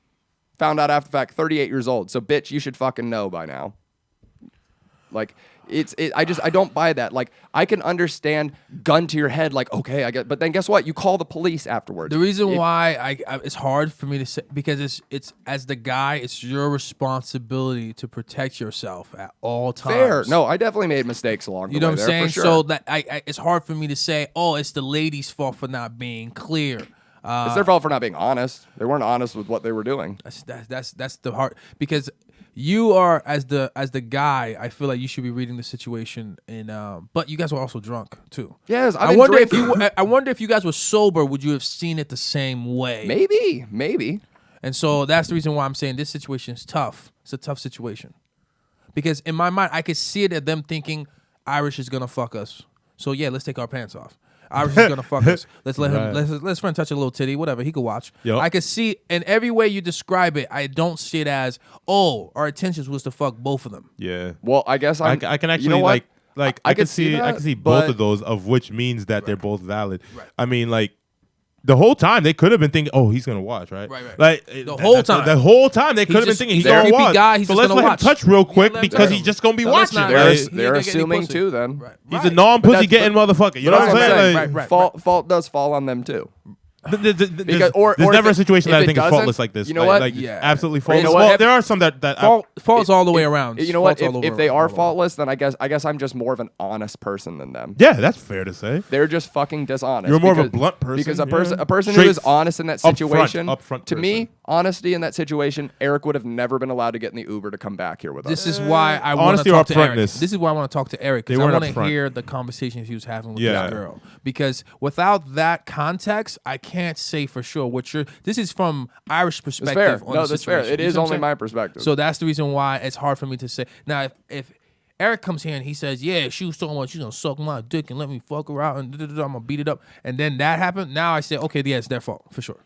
found out after the fact, 38 years old. So bitch, you should fucking know by now. Like I don't buy that. Like I can understand gun to your head, like, okay, I get, but then guess what? You call the police afterwards. The reason why it's hard for me to say, because it's as the guy, it's your responsibility to protect yourself at all times. Fair. No, I definitely made mistakes along the way. You know what I'm there, saying? For sure. So that it's hard for me to say, oh, it's the lady's fault for not being clear. It's their fault for not being honest. They weren't honest with what they were doing. That's the hard, because You are as the guy. I feel like you should be reading the situation, but you guys were also drunk too. Yes, I wonder if you. I wonder if you guys were sober, would you have seen it the same way? Maybe. And so that's the reason why I'm saying this situation is tough. It's a tough situation because in my mind, I could see it at them thinking Irish is gonna fuck us. So yeah, let's take our pants off. Irish is gonna fuck us. Let's let him. Let's friend touch a little titty, whatever. He could watch. Yep. I could see in every way you describe it. I don't see it as our intentions was to fuck both of them. Yeah. Well, I guess I can actually you know what? I can see that, I can see both but- of those, of which means that they're both valid. Right. I mean, like the whole time they could have been thinking, "Oh, he's gonna watch," right? Right. Like The whole time they could have been thinking he's a gonna creepy watch. guy, he's so just let's gonna let watch. him touch real quick Yeah, let him because touch. he's just gonna be So let's watching. not- Right? He They're didn't get any assuming pussy. too. Then Right. He's a non-pussy But getting motherfucker. You know But what I'm that's saying? saying. Like, Right. Fault does fall on them too. There's or never if a situation if that I it think is doesn't, faultless like this. you know what? Like Yeah. absolutely you faultless. know what? Well, there are some that Falls all the way around. You know what? Faults all over- If they are all over. faultless, then I guess I'm just more of an honest person than them. yeah, that's fair to say. They're just fucking dishonest. You're more of a because- blunt person, Because a yeah. person who Straight is honest in that upfront- situation, upfront to me, person. honesty in that situation, Eric would have never been allowed to get in the Uber to come back here with This us. is why I want Honesty to or talk to Eric. upfrontness? This is why I want to talk to Eric They because I weren't want to upfront. hear the conversations he was having with Yeah. that girl. Because without that context, I can't say for sure what you're. This is from Irish That's perspective. fair. On No, the that's fair. situation. It You is see what I'm only saying? my perspective. So that's the reason why it's hard for me to say. Now, if Eric comes here and he says, "Yeah, she was talking about she's gonna suck my dick and let me fuck her out and I'm gonna beat it up," and then that happened, now I say, "Okay, yeah, it's their fault for sure."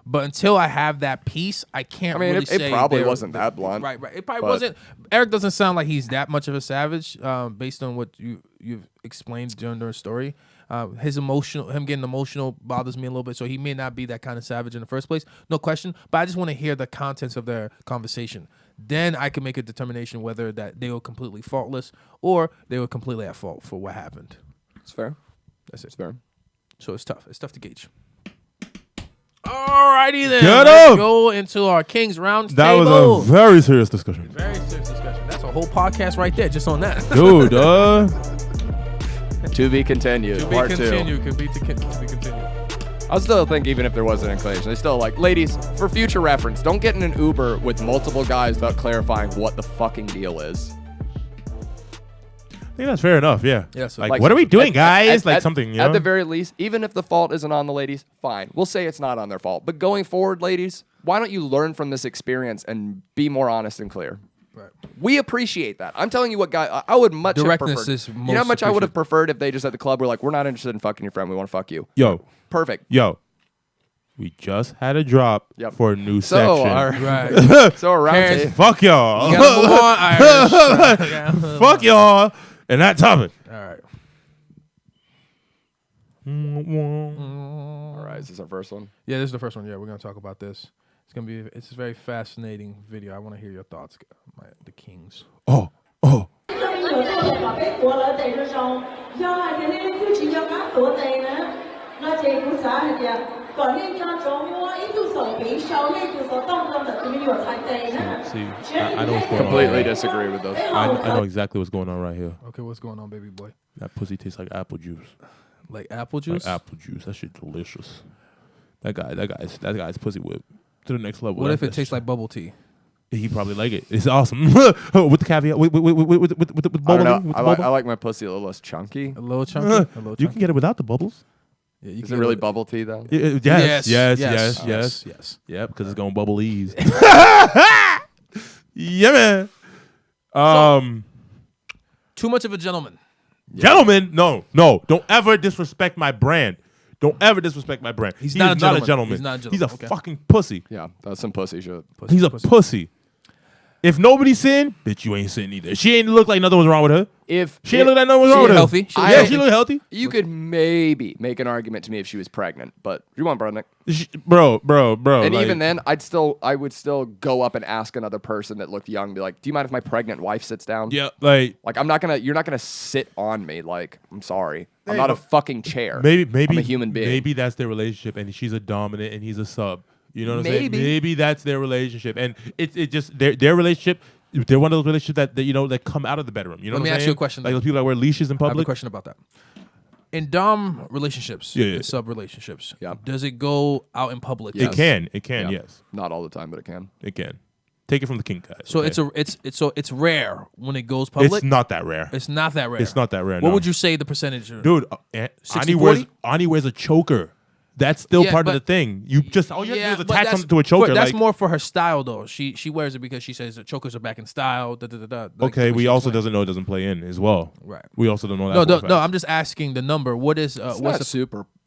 But until I have that piece, I can't. I mean, really it say probably they're- wasn't that blunt. Right. It probably but- wasn't. Eric doesn't sound like he's that much of a savage, based on what you've explained during the story. Him getting emotional bothers me a little bit. So he may not be that kind of savage in the first place, no question. But I just want to hear the contents of their conversation. Then I can make a determination whether that they were completely faultless or they were completely at fault for what happened. It's fair. That's it. It's fair. So it's tough. It's tough to gauge. Alrighty then. Get Let's up! go into our King's round That table. was a very serious discussion, Very serious discussion. That's a whole podcast right there, just on that. dude. To be continued. To be Part two. continued. To be continued. I still think even if there was an inclination, they still like, ladies, for future reference, don't get in an Uber with multiple guys without clarifying what the fucking deal is. I think that's fair enough. Yeah. Yeah, so like, what are we doing, guys? Like something. You At know? the very least, even if the fault isn't on the ladies, fine. We'll say it's not on their fault. But going forward, ladies, why don't you learn from this experience and be more honest and clear? Right. We appreciate that. I'm telling you what, guy, I would much have Directness preferred. is You know how most much I would have appreciated. preferred if they just at the club were like, we're not interested in fucking your friend. We want to fuck you. Yo, Perfect. we just had a drop Yep. for a new So section. our Right. so around Parents- table. Fuck y'all. You gotta move on, Irish. Fuck y'all. And that topic. All right. All right, is this our first one? Yeah, this is the first one. Yeah, we're gonna talk about this. It's a very fascinating video. I want to hear your thoughts, the Kings. Oh. 有做法俾過啦，地嗰種，又係嘅呢啲開始有間多地呢，我這股啥係嘅，講呢家種我一度手比手，呢度手當當的點有才地呢？ See, I know what's going on. Completely disagree with those. I know exactly what's going on right here. Okay, what's going on, baby boy? That pussy tastes like apple juice. Like apple juice? Like apple juice. That shit delicious. That guy's pussy whip to the next level. What if it tastes like bubble tea? He probably like it. It's awesome. With the caveat, with I bubbling, don't know. with I the like, bubble. I like my pussy a little less chunky. A little chunky? A little chunky? You can get it without the bubbles. Yeah, you Is can it really get bubble tea though? Yes. Yes. Yep, because it's gonna bubble ease. Yeah, man. Too much of a gentleman. Gentlemen, no, don't ever disrespect my brand. Don't ever disrespect my brand. He's He not is a not a gentleman. gentleman. He's not a gentleman. He's a Okay. fucking pussy. Yeah, that's some pussy shit. He's a pussy. If nobody's sin, bitch, you ain't sin either. She ain't look like nothing was wrong with her. If She ain't look like nothing was wrong with her. healthy. She look Yeah, healthy. she look healthy. you could maybe make an argument to me if she was pregnant, but you want pregnant. Bro. And like- even then, I would still go up and ask another person that looked young, be like, "Do you mind if my pregnant wife sits down?" yeah, like Like you're not gonna sit on me. Like I'm sorry, I'm not a fucking chair. maybe I'm a human being. Maybe that's their relationship, and she's a dominant and he's a sub. You know what I'm saying? Maybe. Maybe that's their relationship, and it just their relationship. They're one of those relationships that you know that come out of the bedroom. You know Let what me I'm ask saying? you a question, Like though. those people that wear leashes in I have a public. question about that. In dom relationships, Yeah. in sub relationships, Yeah. does it go out in public? It can, Yeah. yes, Not all the time, but it can. it can. Take it from the King guys. So okay? it's rare when it goes public. It's not that rare. It's not that rare. It's not that rare. What no. would you say the percentage? Dude? 60-40? Ani wears a choker. That's still Yeah, part of but- the thing. You just all you have to do is but attach that's- something to a choker. That's like, more for her style, though. She wears it because she says the chokers are back in style. Da, da, da, da, like okay, the way we she also explained. doesn't know it doesn't play in as well. Right. We also don't know that. No, for a no. fact. I'm just asking the number. What is It's what's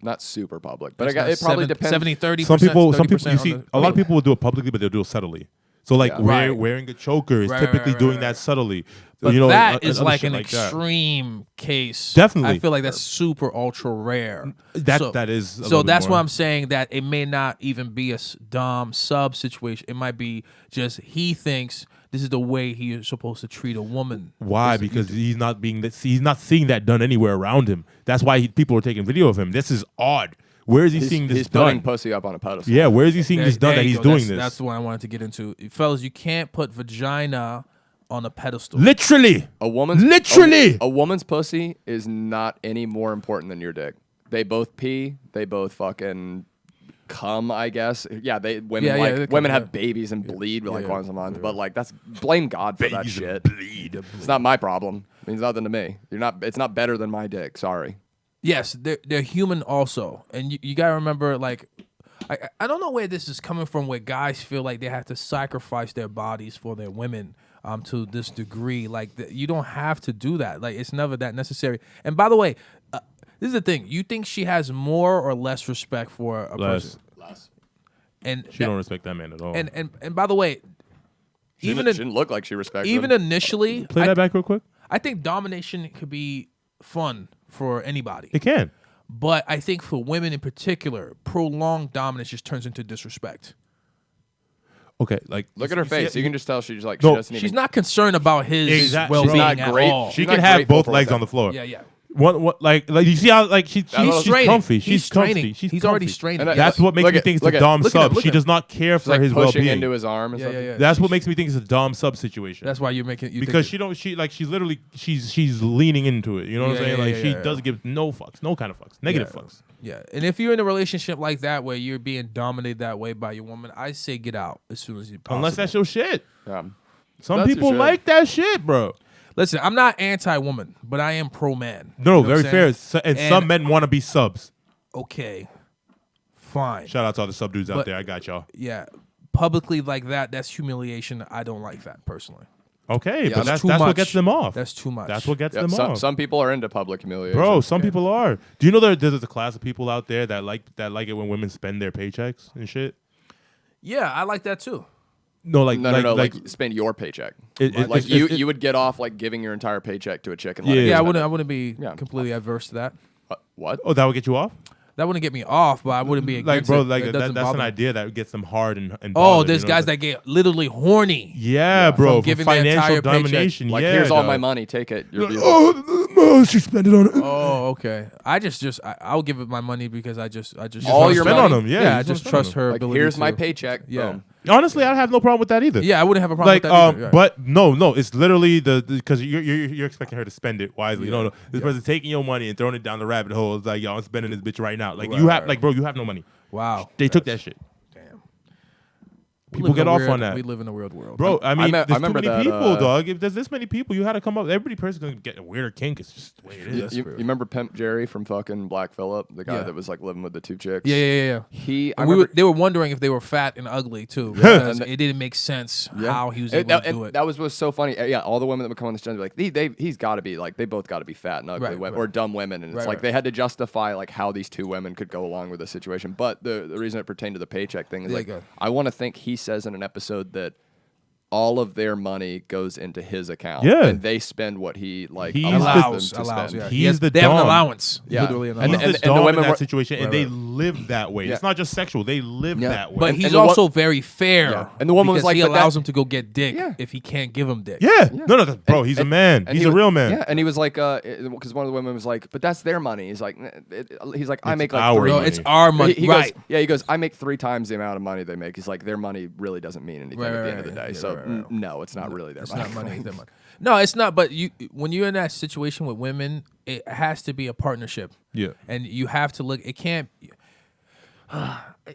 not super public, but it's it probably depends. 70, 30%. Some people, 30% you see, a lot of people will do it publicly, but they'll do it subtly. So like Yeah. Right. wearing a choker is Right, typically right, doing right. that subtly. But you know, that other is like shit an like that. extreme case. Definitely. I feel like that's super ultra rare. That is. a So little bit that's more. why I'm saying that it may not even be a dom sub situation. It might be just he thinks this is the way he is supposed to treat a woman. Why? Because he's not seeing that done anywhere around him. That's why people are taking video of him. This is odd. Where is he seeing this He's putting done? pussy up on a pedestal. Yeah, where is he seeing this done There that you he's go. doing That's, this? That's what I wanted to get into. Fellas, you can't put vagina on a pedestal. Literally. A woman's Literally! a woman's pussy is not any more important than your dick. They both pee. They both fucking come. I guess. Yeah. Women Yeah, like they come, women yeah. have babies and bleed like yeah, once a month. But like that's blame God for that Babies shit. and bleed. It's not my problem. It means nothing to me. It's not better than my dick. Sorry. Yes, they're human also, and you gotta remember, like, I don't know where this is coming from, where guys feel like they have to sacrifice their bodies for their women to this degree. Like, you don't have to do that. Like, it's never that necessary. And by the way, this is the thing: you think she has more or less respect for a person? Less. And She don't respect that man at all. and by the way, She didn't look like she respected even him. initially, Play that back real quick. I think domination could be fun for anybody. It can. But I think for women in particular, prolonged dominance just turns into disrespect. Okay, like Look at her you see face. it- You can just tell she's like No, she doesn't even. She's not concerned about his Exactly. well-being She's not at great. all. She She's can not have grateful both for legs that. on the floor. Yeah. What like you see how like she's little straining. comfy. He's She's comfy. straining. She's He's already comfy. straining. And That's what makes Look me at- think it's look a at- dom look at him, sub. look She at does him. not care It's for like his pushing well-being. into his arm or Yeah, something. yeah, yeah. That's what makes me think it's a dom sub situation. That's why you're making you Because think she's literally she's leaning into it. You know what I'm Yeah, saying? yeah, Like yeah, she yeah. doesn't give no fucks, no kind of fucks, negative fucks. Yeah, and if you're in a relationship like that where you're being dominated that way by your woman, I say get out as soon as you possible. Unless that's your shit. Yeah. Some That's your people shit. like that shit, bro. Listen, I'm not anti-woman, but I am pro-man. No, You know what very I'm fair. saying? And And- some men want to be subs. Okay, fine. Shout out to all the sub dudes out But- there. I got y'all. Yeah, publicly like that, that's humiliation. I don't like that personally. Okay, but that's that's too what much. gets them off. That's too much. That's what gets Yeah, them off. some people are into public humiliation. Bro, some people are. Do you know there's a class of people out there that like it when women spend their paychecks and shit? Yeah, I like that too. No, like No. Like spend your paycheck. It- Like it's- you would get off like giving your entire paycheck to a chick and Yeah. letting her Yeah, spend I wouldn't be Yeah. completely adverse to that. it. What? Oh, that would get you off? That wouldn't get me off, but I wouldn't be Like, against bro, it. like It doesn't that's bother an me. idea that gets them hard and Oh, bothered, there's you know guys what that get literally horny. yeah, bro, from for giving their financial entire paycheck. domination. Like yeah, here's all dog. my money. Take it. You're beautiful. Oh, she spent it on it. Oh, okay. I'll give it my money because I just All wanna your spend money? on them. Yeah, I you just wanna trust spend her Like ability. here's my to- paycheck. Yeah. Boom. Honestly, I have no problem with that either. Yeah, I wouldn't have a problem Like with that either. Right. but no, it's literally because you're expecting her to spend it wisely. No, this person taking your money and throwing it down the rabbit hole. It's like, yo, I'm spending this bitch right now. Like Right, you have, right. like, bro, you have no money. Wow. They took that shit. Damn. People get off on that. We live in a weird world. Bro, I mean, I there's remember too many that, people, dog. If there's this many people, you had to come up. Every person's gonna get a weirder kink. It's just the way it is. You remember Pimp Jerry from fucking Black Phillip, the guy Yeah. that was like living with the two chicks? Yeah. I And remember, they were wondering if they were fat and ugly too, because it didn't make sense how he was able to do it. That was so funny. Yeah, all the women that would come on the show would be like, he's got to be like, they both got to be fat and ugly Right, or dumb women, and it's Right, like right. they had to justify like how these two women could go along with the situation. But the reason it pertained to the paycheck thing is Yeah, like, go ahead. I want to think he says in an episode that all of their money goes into his account. Yeah. And they spend what he like He's allows the- them to allows. spend. Yeah. He's the they have an dom. allowance. Yeah. Literally an And He's allowance. the the dom women in that were- situation, and they live that way. Yeah. It's not just sexual; they live that way. But And he's the wo- also very fair. Yeah. And the woman was because like, he "But that- allows him to go get dick Yeah. if he can't give him dick. yeah, no, bro, he's a man. And He's he a was- real man. Yeah, and he was like, because one of the women was like, but that's their money. He's like, I It's make like our 3 No, money. it's our money. He right. goes, he goes, I make 3 times the amount of money they make. He's like, their money really doesn't mean anything Right, at the right, end of the day. right. So Yeah, right. no, it's not really their It's money. not money. It's their money. No, it's not. But when you're in that situation with women, it has to be a partnership. Yeah. And you have to look. It can't.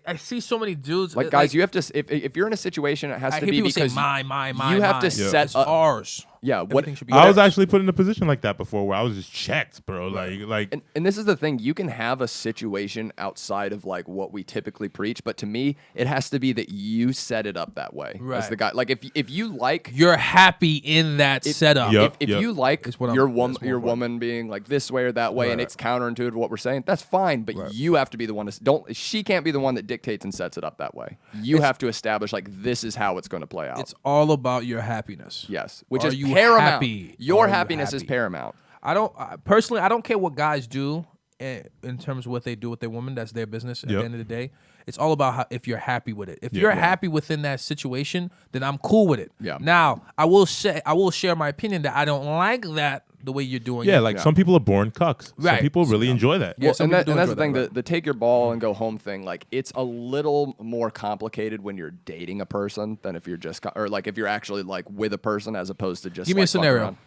I see so many dudes. Like, guys, you have to. If you're in a situation, it has I to hear be people because say mine. you have to mine. set It's up. ours. Yeah, what Everything should be I was ours. actually put in a position like that before where I was just checked, bro. Like And this is the thing, you can have a situation outside of like what we typically preach, but to me, it has to be that you set it up that way. Right. As the guy, like if you like You're happy in that setup. Yep. if you like That's what I'm- your that's more woman being like this way or that way, and Right. it's counterintuitive to what we're saying, that's fine. But you have to be the one to she can't be the one that dictates and sets it up that way. You have to establish like this is how it's going to play out. It's all about your happiness. Yes, which Are is you paramount. happy? Your Are you happiness is happy? paramount. Personally, I don't care what guys do in terms of what they do with their woman. That's their business. At Yep. the end of the day, it's all about if you're happy with it. If you're happy within that situation, then I'm cool with it. Yeah. Now, I will share my opinion that I don't like that the way you're doing. yeah, it. like some people are born cucks. Some Right. people really enjoy that. Yeah, some and people do that's the enjoy thing, that, right. the take your ball and go home thing, like it's a little more complicated when you're dating a person than if you're just, or like if you're actually like with a person as opposed to just Give me a like, fucking scenario. around.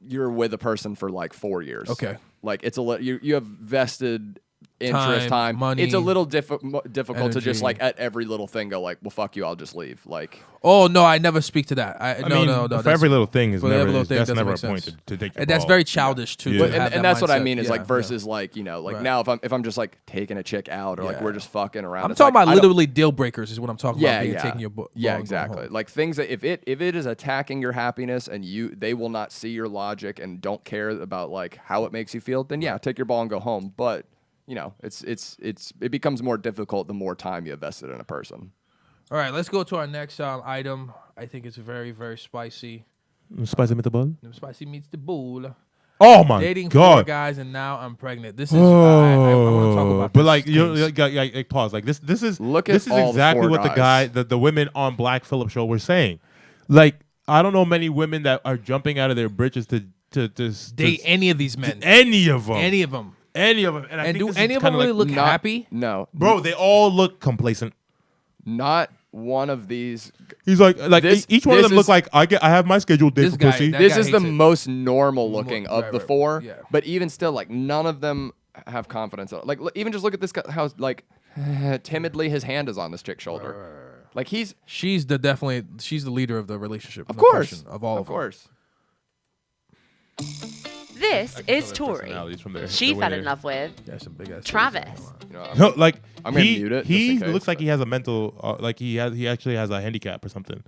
You're with a person for like 4 years. Okay. Like it's you have vested interest, time, money, It's a little difficult to just energy. like at every little thing go like, well, fuck you, I'll just leave. Like, Oh no, I never speak to that. I No. mean, for that's- every little thing is for every never little thing that's doesn't never a make point sense. to take your And that's ball. very childish too. Yeah. to and have that that's what I mindset. mean is Yeah, like yeah. versus like, you know, like Right. now if I'm just like taking a chick out or like Yeah. we're just fucking around. I'm it's talking like, about I don't- literally deal breakers is what I'm talking about. Being taking your ball yeah, and going exactly. home. Like things that if it is attacking your happiness and they will not see your logic and don't care about like how it makes you feel, then yeah, take your ball and go home. But you know, it becomes more difficult the more time you invested in a person. All right, let's go to our next item. I think it's very, very spicy. Spicy meatball. Spicy meets the bull. Oh my Dating 4 god. guys and now I'm pregnant. This is I want to talk about. But this like you case. like pause. Like this is Look at this is all the exactly 4 what guys. the women on Black Phillip show were saying. Like I don't know many women that are jumping out of their britches to date any of these men. any of them. Any of them. Any of them. And I And think do this any is of them kinda really like, look Not- happy? No, bro, they all look complacent. not one of these. He's like This- each one of this them look is- like I have my scheduled day This for guy- pussy. that This guy is the hates it. most normal looking of right, the right, 4. yeah. But even still, like none of them have confidence. Like even just look at this guy, how like timidly his hand is on this chick's shoulder. Like he's She's the leader of the relationship. of no course question, of all of them. course. This is Tori. personalities from their She way fell they- in love with Yeah, some big ass. Travis. You know, No, like I'm gonna he mute it just he in case, looks like but- he has a mental like he actually has a handicap or something.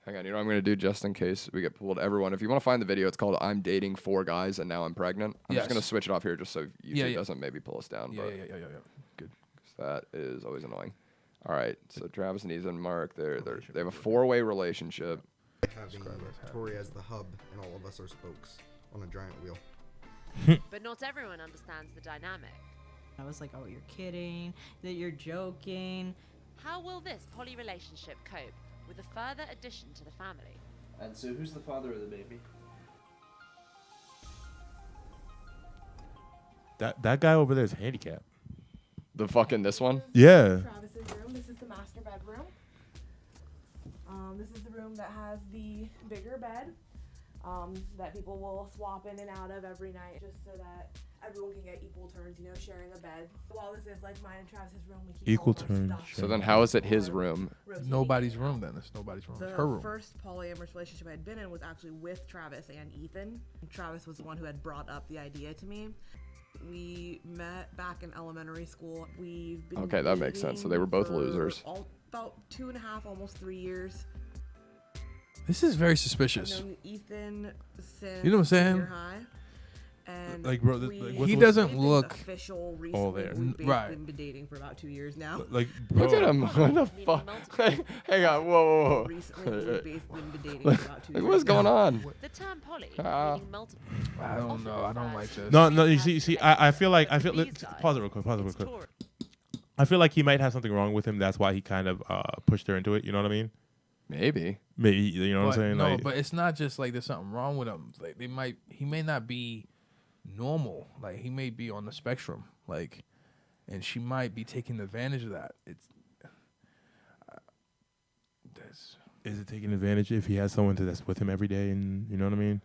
Hang on, you know what I'm gonna do just in case we get pulled. Everyone, if you want to find the video, it's called "I'm dating 4 guys and now I'm pregnant." I'm Yes. just gonna switch it off here just so YouTube Yeah. doesn't maybe pull us down. Yeah, but yeah. Good. that is always annoying. All right, so Travis and Ethan, Mark, they have a 4-way relationship. Having Tori as the hub and all of us are spokes on a giant wheel. But not everyone understands the dynamic. I was like, oh, you're kidding, that you're joking. How will this poly relationship cope with a further addition to the family? And so who's the father of the baby? That guy over there is handicapped. The fucking this one. Yeah. Travis's room. This is the master bedroom. This is the room that has the bigger bed that people will swap in and out of every night, just so that everyone can get equal turns. You know, sharing a bed. While this is like mine and Travis's room, we keep Equal all of our turns, stuff So then, how is it his room? rotating Nobody's in and out. room then. It's nobody's room. The It's her room. first polyamorous relationship I had been in was actually with Travis and Ethan. Travis was the one who had brought up the idea to me. We met back in elementary school. We've been Okay, that makes sense. So they were both dating for losers. About 2.5, almost 3 years. This is very I've suspicious. known Ethan since You know what I'm saying? junior high. And Like, bro, we- like, He what's- doesn't Ethan's look official recently. all there. We've basically Right. been dating for about 2 years now. Like Look at him. What the Meaning fuck? multiple. Hang on. Whoa. Recently, we've basically been dating for about 2 Like, years. what's going now. on? The term poly, Ah. meaning multiple. I don't know. I don't like this. No, you see, I feel like pause it real quick. Tori. I feel like he might have something wrong with him. That's why he kind of pushed her into it. You know what I mean? Maybe. Maybe you know what I'm saying? No, like, but it's not just like there's something wrong with him. Like he may not be normal. Like he may be on the spectrum. Like, and she might be taking advantage of that. It's is it taking advantage if he has someone that's with him every day? And you know what I mean?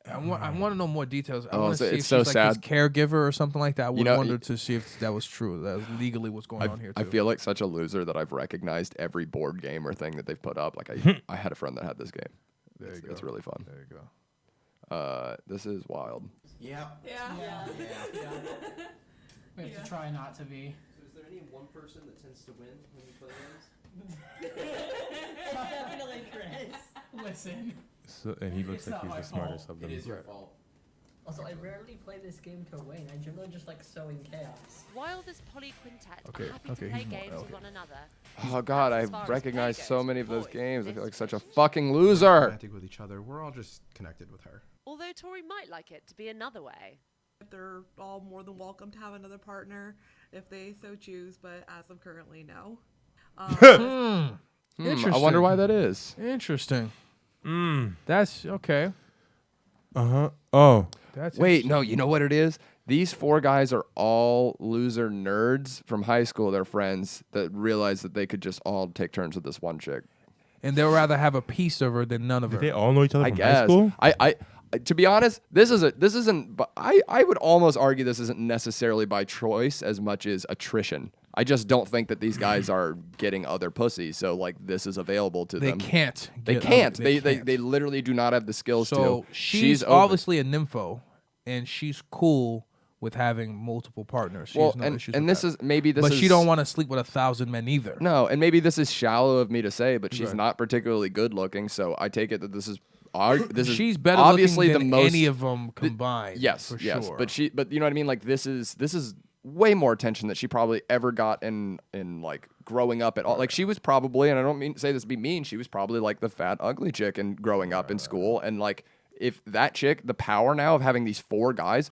I want to know more details. I Oh, want to see it's if so she's like his sad. caregiver or something like that. I would know, wonder to see if that was true. That was legally what's going on here. I Too. feel like such a loser that I've recognized every board game or thing that they've put up. Like I had a friend that had this game. There you go. It's really fun. There you go. This is wild. Yeah. We have to try not to be. So is there any one person that tends to win when you play games? It's definitely Chris. Listen. So, and he looks It's like not he's the my smartest fault. of them. It is your fault. Also, I rarely play this game to win. I generally just like sowing chaos. While this poly quintet Okay, are happy okay, to play he's more- games with okay. one another, Oh God, as I far as recognize play so goes, many of those boys, games. I this feel like such a relationship- fucking loser. Romantic with each other. We're all just connected with her. although Tori might like it to be another way. They're all more than welcome to have another partner if they so choose, but as of currently, no. I Interesting. wonder why that is. Interesting. That's okay. Oh. That's Wait, no, you know what it is? These 4 guys are all loser nerds from high school. They're friends that realized that they could just all take turns with this one chick. And they'll rather have a piece of her than none of her. Did they all know each other I from guess. high school? I to be honest, this isn't. But I would almost argue this isn't necessarily by choice as much as attrition. I just don't think that these guys are getting other pussy. So like this is available to They them. can't. They get can't. other- They literally do not have the skills So to. she's open. obviously a nympho, and she's cool with having multiple partners. She has no issues and with this that. is maybe this but is. she don't want to sleep with 1,000 men either. No, and maybe this is shallow of me to say, but she's Right. not particularly good looking. So I take it that this is She's better obviously looking the than most any of them combined. Yes, for yes, sure. but you know what I mean. Like this is way more attention that she probably ever got in like growing up at all. Like she was probably, and I don't mean to say this to be mean, she was probably like the fat ugly chick and growing up in school. And like if that chick, the power now of having these 4 guys